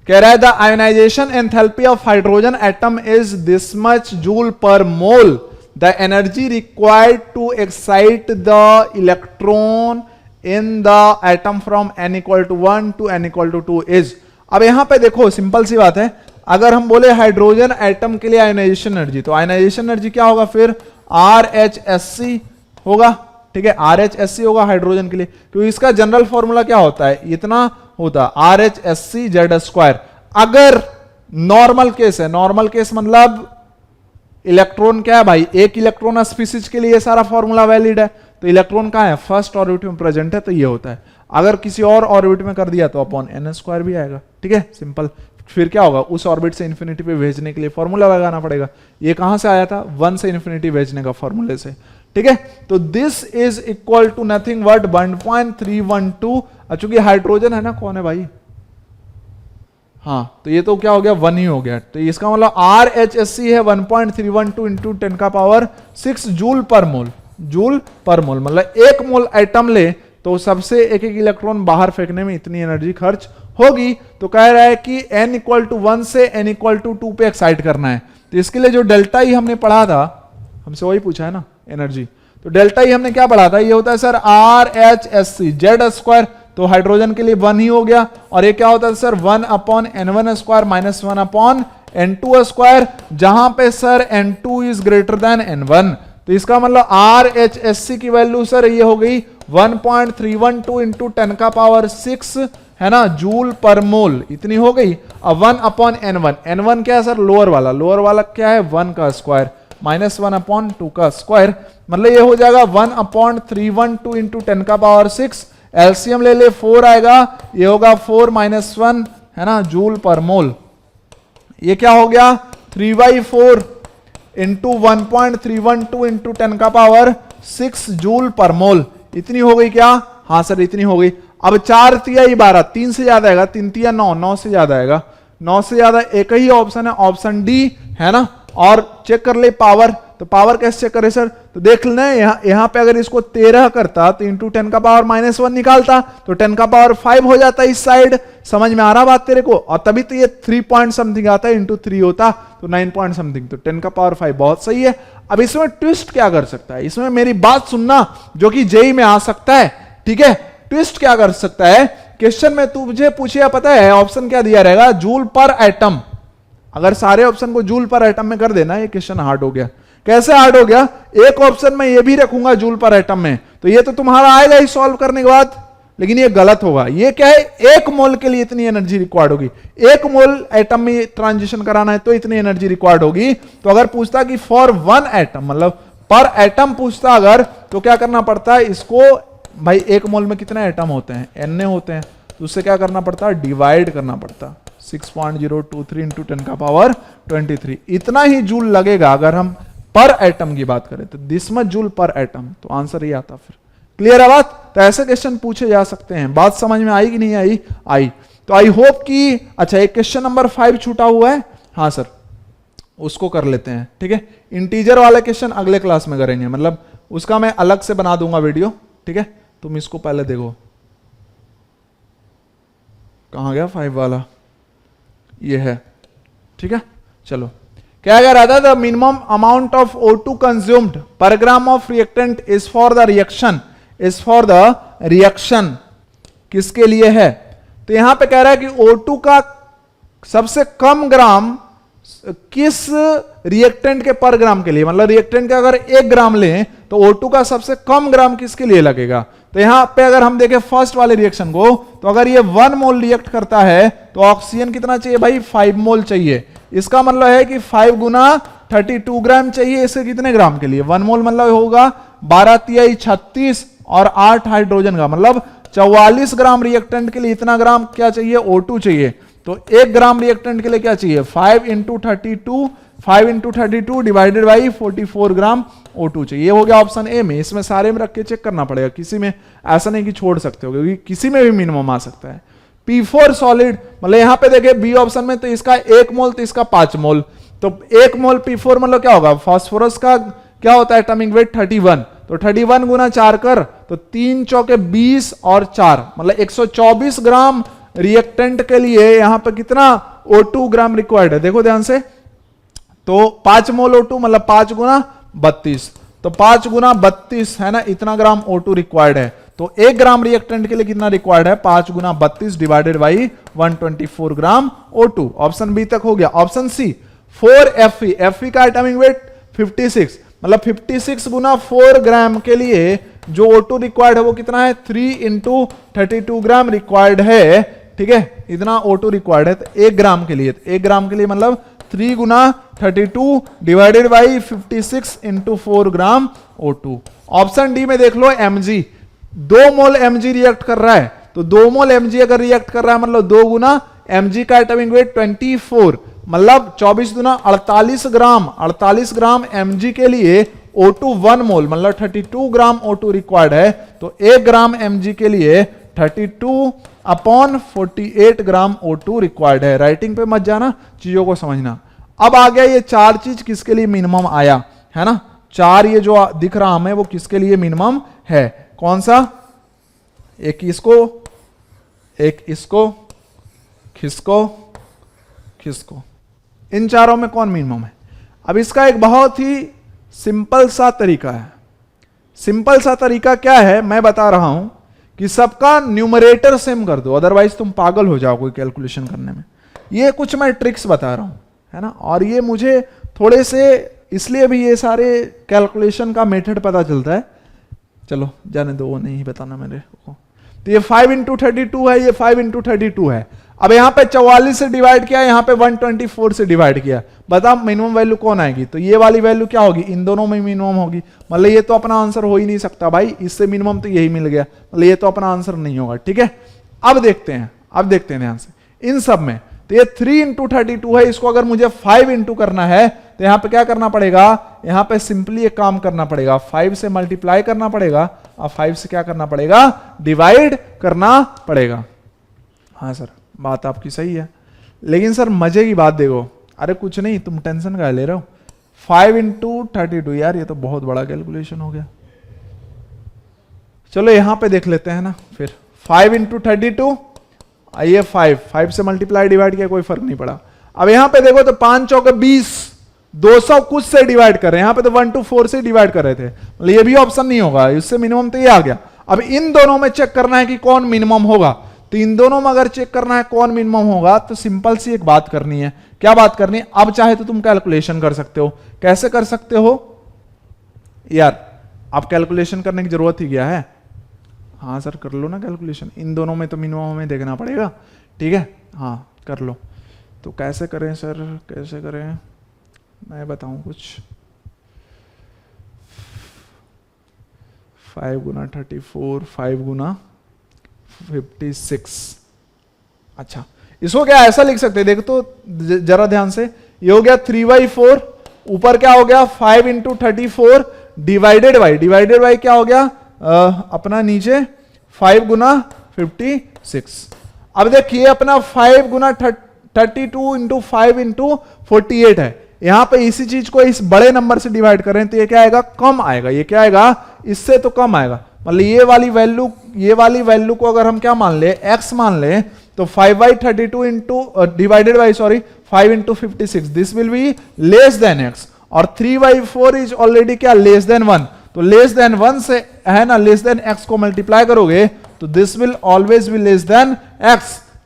कह रहा है the ionisation enthalpy of hydrogen atom is this much joule per mole, the energy required to excite the electron in the atom from n = 1 to n = 2 is. अब यहां पे देखो simple सी बात है, अगर हम बोले हाइड्रोजन एटम के लिए आयोनाइजेशन एनर्जी, तो आयोनाइजेशन एनर्जी क्या होगा फिर RHSC होगा, ठीक है RHSC होगा हाइड्रोजन के लिए, क्योंकि इसका जनरल फॉर्मूला क्या होता है, इतना होता है RHSC(Z²). अगर नॉर्मल केस है, नॉर्मल केस मतलब इलेक्ट्रॉन क्या है भाई, एक इलेक्ट्रॉन स्पीसीज के लिए ये सारा फॉर्मूला वैलिड है, तो इलेक्ट्रॉन कहां है फर्स्ट ऑर्बिट में प्रेजेंट है, तो ये होता है। अगर किसी और ऑर्बिट में कर दिया तो अपॉन n² भी आएगा, ठीक है सिंपल। फिर क्या होगा, उस ऑर्बिट से इंफिनिटी पे भेजने के लिए फॉर्मूला लगाना पड़ेगा। ये कहां से आया था, 1 से इंफिनिटी भेजने का फॉर्मूले से, ठीक है। तो this is equal to nothing but 1.312, चूंकि हाइड्रोजन है ना, कौन है भाई, हाँ तो ये तो क्या हो गया 1 ही हो गया, तो इसका मतलब RHSC है 1.312 इंटू 10 का पावर 6 जूल पर मोल, जूल पर मोल, मतलब 1 मोल एटम ले तो सबसे एक इलेक्ट्रॉन बाहर फेंकने में इतनी एनर्जी खर्च होगी। तो कह रहा है कि n = 1 से n = 2 पे एक्साइट करना है, तो इसके लिए जो डेल्टा ई हमने पढ़ा था, हमसे वही पूछा है ना एनर्जी, तो डेल्टा ई हमने क्या पढ़ा था, ये होता है सर RHSC Z², तो हाइड्रोजन के लिए 1 ही हो गया, और ये क्या होता है सर 1/n1² माइनस 1/n2², जहां पे sir n2 is greater than n1, तो इसका मतलब RHSC की वैल्यू सर ये हो गई 1.312 इंटू 10 का पावर 6 है ना जूल पर मोल, इतनी हो गई। अब 1/n1, n1 क्या है सर लोअर वाला क्या है 1 का स्क्वायर माइनस 1/2 का स्क्वायर, मतलब ये हो जाएगा 1/312 इंटू 10 का पावर 6, एलसीएम ले ले 4 आएगा, ये होगा 4 - 1 है ना जूल पर मोल। ये क्या हो गया 3/4 इंटू 1.312 इंटू 10 का पावर 6 जूल पर मोल, इतनी हो गई क्या, हाँ सर इतनी हो गई। अब 4 तिया 12, 3 से ज्यादा आएगा, 3 तिया 9, 9 से ज्यादा आएगा, 9 से ज्यादा एक ही ऑप्शन है, ऑप्शन डी है ना। और चेक कर ले पावर, तो पावर कैसे चेक करे सर, तो देख लेना यहां पे अगर इसको 13 करता तो इंटू 10 का पावर -1 निकालता तो 10 का पावर 5 हो जाता इस साइड, समझ में आ रहा बात तेरे को, और तभी तो ये 3 पॉइंट समथिंग आता है, इंटू 3 होता तो 9 पॉइंट समथिंग, तो 10 का पावर 5 बहुत सही है। अब इसमें ट्विस्ट क्या कर सकता है, इसमें मेरी बात सुनना, जो कि जेई में आ सकता है, ठीक है। ट्विस्ट क्या कर सकता है, क्वेश्चन में तुझे पूछे पता है ऑप्शन क्या दिया रहेगा जूल पर एटम, अगर सारे ऑप्शन को जूल पर एटम में कर देना ये क्वेश्चन हार्ड हो गया। कैसे हार्ड हो गया, एक ऑप्शन में ये भी रखूंगा जूल पर एटम में, तो ये तो तुम्हारा आएगा ही सॉल्व करने के बाद, लेकिन ये गलत होगा। ये क्या है 1 मोल के लिए इतनी एनर्जी रिक्वायर्ड होगी, 1 मोल एटम में ट्रांजिशन कराना है तो इतनी एनर्जी रिक्वायर्ड होगी। तो अगर पूछता कि फॉर 1 एटम मतलब पर एटम पूछता अगर, तो क्या करना पड़ता है इसको, भाई 1 मोल में कितने एटम होते हैं n होते हैं, तो उससे क्या करना पड़ता है डिवाइड करना पड़ता, 6.023 इंटू 10 का पावर 23, इतना ही जूल लगेगा अगर हम पर एटम की बात करें, तो दिस मच जूल पर एटम, तो आंसर ये आता फिर। क्लियर है बात, तो ऐसे क्वेश्चन पूछे जा सकते हैं। बात समझ में आई कि नहीं आई, आई। तो आई होप कि अच्छा एक क्वेश्चन नंबर 5 छूटा हुआ है, हाँ सर उसको कर लेते हैं, ठीक है। इंटीजर वाला क्वेश्चन अगले क्लास में करेंगे, मतलब उसका मैं अलग से बना दूंगा वीडियो, ठीक है। तुम इसको पहले देखो, कहां गया 5 वाला, ये है, ठीक है। चलो क्या कह रहा था, the minimum amount of O2 consumed per gram of reactant is for the reaction, is for the reaction किसके लिए है, तो यहां पे कह रहा है कि O2 का सबसे कम ग्राम किस रिएक्टेंट के पर ग्राम के लिए, मतलब रिएक्टेंट का अगर 1 ग्राम लें तो O2 का सबसे कम ग्राम किसके लिए लगेगा। तो यहां पे अगर हम देखें फर्स्ट वाले रिएक्शन को, तो अगर ये 1 मोल रिएक्ट करता है तो ऑक्सीजन कितना चाहिए भाई, 5 मोल चाहिए। इसका मतलब है कि 5 गुना 32 ग्राम चाहिए, इससे कितने ग्राम के लिए, 1 मोल मतलब होगा 12 तिहाई 36 और 8 हाइड्रोजन का, मतलब 44 ग्राम रिएक्टेंट के लिए इतना ग्राम क्या चाहिए, O2 चाहिए। तो 1 ग्राम रिएक्टेंट के लिए क्या चाहिए, 5 into 32 divided by 44 gram O2 चाहिए। ये हो गया ऑप्शन ए में। इसमें सारे में रख के चेक करना पड़ेगा, किसी में ऐसा नहीं कि छोड़ सकते हो, क्योंकि किसी में भी मिनिमम आ सकता है। P4 सॉलिड, मतलब यहां पे देखिए बी ऑप्शन में, तो इसका 1 मोल तो इसका 5 मोल, तो 1 मोल P4 मतलब क्या होगा, फास्फोरस का क्या होता है एटॉमिक वेट 31, तो 31 गुना 4 कर, तो 3 चौके 20 और 4 मतलब 124 ग्राम रिएक्टेंट के लिए यहां पे कितना O2 ग्राम रिक्वायर्ड है, देखो ध्यान से। तो 5 मोल O2 मतलब 5 गुना 32, तो 5 गुना 32 है ना, इतना ग्राम O2 रिक्वायर्ड है। तो 1 ग्राम रिएक्टेंट के लिए कितना रिक्वायर्ड है, 5 गुना 32 divided by 124 gram O2। Option B तक हो गया। ऑप्शन सी 4 Fe का एटॉमिक वेट 56, मतलब 56 गुना 4 ग्राम के लिए जो O2 रिक्वायर्ड है वो कितना है, 3 इंटू 32 ग्राम रिक्वायर्ड है, ठीक है। इतना O2 रिक्वायर्ड है, तो 1 ग्राम के लिए, 1 ग्राम के लिए मतलब 3 गुना 32 divided by 56 into 4 gram O2। Option D में देख लो Mg, 2 मोल Mg रिएक्ट कर रहा है, तो 2 मोल Mg अगर रिएक्ट कर रहा है मतलब 2 गुना Mg का एटॉमिक वेट 24, मतलब 24 गुना 48 ग्राम Mg के लिए O2 1 मोल मतलब 32 ग्राम O2 रिक्वायर्ड है। तो 1 ग्राम Mg के लिए 32/48 ग्राम O2 रिक्वायर्ड है। राइटिंग पे मत जाना, चीजों को समझना। अब आ गया ये 4 चीज किसके लिए मिनिमम आया है ना, 4 ये जो दिख रहा हमें वो किसके लिए मिनिमम है, कौन सा, एक इसको, एक इसको, खिसको, इन चारों में कौन मिनिमम है। अब इसका एक बहुत ही सिंपल सा तरीका है। सिंपल सा तरीका क्या है, मैं बता रहा हूं कि सबका न्यूमरेटर सेम कर दो, अदरवाइज तुम पागल हो जाओ कोई कैलकुलेशन करने में। ये कुछ मैं ट्रिक्स बता रहा हूं, है ना, और ये मुझे थोड़े से इसलिए भी ये सारे कैलकुलेशन का मेथड पता चलता है। चलो जाने दो, वो नहीं बताना मेरे को। तो ये 5 इंटू 32 है, ये 5 इंटू 32 है। अब यहां पे 44 से डिवाइड किया, यहां पे 124 से डिवाइड किया, बता मिनिमम वैल्यू कौन आएगी। तो ये वाली वैल्यू क्या होगी, इन दोनों में मिनिमम होगी, मतलब ये तो अपना आंसर हो ही नहीं सकता भाई, इससे मिनिमम तो यही मिल गया, मतलब ये तो अपना आंसर नहीं होगा, ठीक है। अब देखते हैं ध्यान से इन सब में। तो ये 3 इंटू 32 है, इसको अगर मुझे 5 इंटू करना है तो यहां पे क्या करना पड़ेगा, यहां पे सिंपली एक काम करना पड़ेगा, 5 से मल्टीप्लाई करना पड़ेगा और 5 से क्या करना पड़ेगा, डिवाइड करना पड़ेगा। हाँ सर बात आपकी सही है, लेकिन सर मजे की बात देखो, अरे कुछ नहीं, तुम टेंशन का ले रहे हो। 5 इंटू 32 यार ये तो बहुत बड़ा कैलकुलेशन हो गया। चलो यहां पे देख लेते हैं ना फिर। 5 इंटू 32, आइए 5 से मल्टीप्लाई डिवाइड किया, कोई फर्क नहीं पड़ा। अब यहां पे देखो तो 5 चौके 20, 200 कुछ से डिवाइड कर रहे हैं, यहां पे तो 1 to 4 से डिवाइड कर रहे थे, मतलब ये भी ऑप्शन नहीं होगा, इससे मिनिमम तो ये आ गया। अब इन दोनों में चेक करना है कि कौन मिनिमम होगा। तो इन दोनों में अगर चेक करना है कौन मिनिमम होगा, तो सिंपल सी एक बात करनी है। क्या बात करनी है, अब चाहे तो तुम कैलकुलेशन कर सकते हो। कैसे कर सकते हो यार, अब कैलकुलेशन करने की जरूरत ही क्या है। हाँ सर कर लो ना कैलकुलेशन, इन दोनों में तो मिनिमम हमें देखना पड़ेगा, ठीक है। हाँ कर लो। तो कैसे करें सर, कैसे करें, मैं बताऊं कुछ। 5 गुना 34, 5 गुना 56। अच्छा इसको क्या ऐसा लिख सकते हैं, देखो तो जरा ध्यान से, ये हो गया 3/4, ऊपर क्या हो गया 5 इंटू 34 डिवाइडेड बाई क्या हो गया अपना नीचे 5 गुना 56। अब देखिए अपना 5 गुना 32 इंटू 5 इंटू 48 है, यहां पे इसी चीज को इस बड़े नंबर से डिवाइड करें तो ये क्या आएगा, कम आएगा। ये क्या आएगा, इससे तो कम आएगा। मतलब ये वाली वैल्यू को अगर हम क्या मान ले, x मान ले, तो 5/32 into divided by 5 into 56, this will be less than x, और 3/4 इज ऑलरेडी क्या, लेस देन 1। तो लेस देन 1 से है ना, लेस देन x को मल्टीप्लाई करोगे तो this will always be less than x,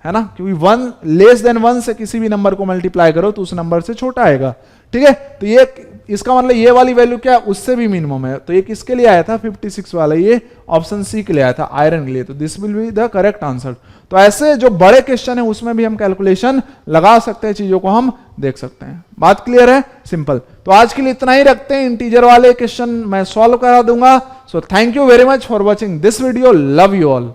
है ना, क्योंकि 1 लेस देन 1 से किसी भी नंबर को मल्टीप्लाई करो तो उस नंबर से छोटा आएगा। ठीक है, तो ये इसका मतलब ये वाली वैल्यू क्या, उससे भी मिनिमम है। तो ये किसके लिए आया था, 56 वाला, ये ऑप्शन सी के लिए आया था, आयरन के लिए। तो this will be the correct answer. तो ऐसे जो बड़े क्वेश्चन है उसमें भी हम कैलकुलेशन लगा सकते हैं, चीजों को हम देख सकते हैं। बात क्लियर है, सिंपल। तो आज के लिए इतना ही रखते हैं, इंटीजर वाले क्वेश्चन मैं सॉल्व करा दूंगा। So thank you very much for watching this video, love you all.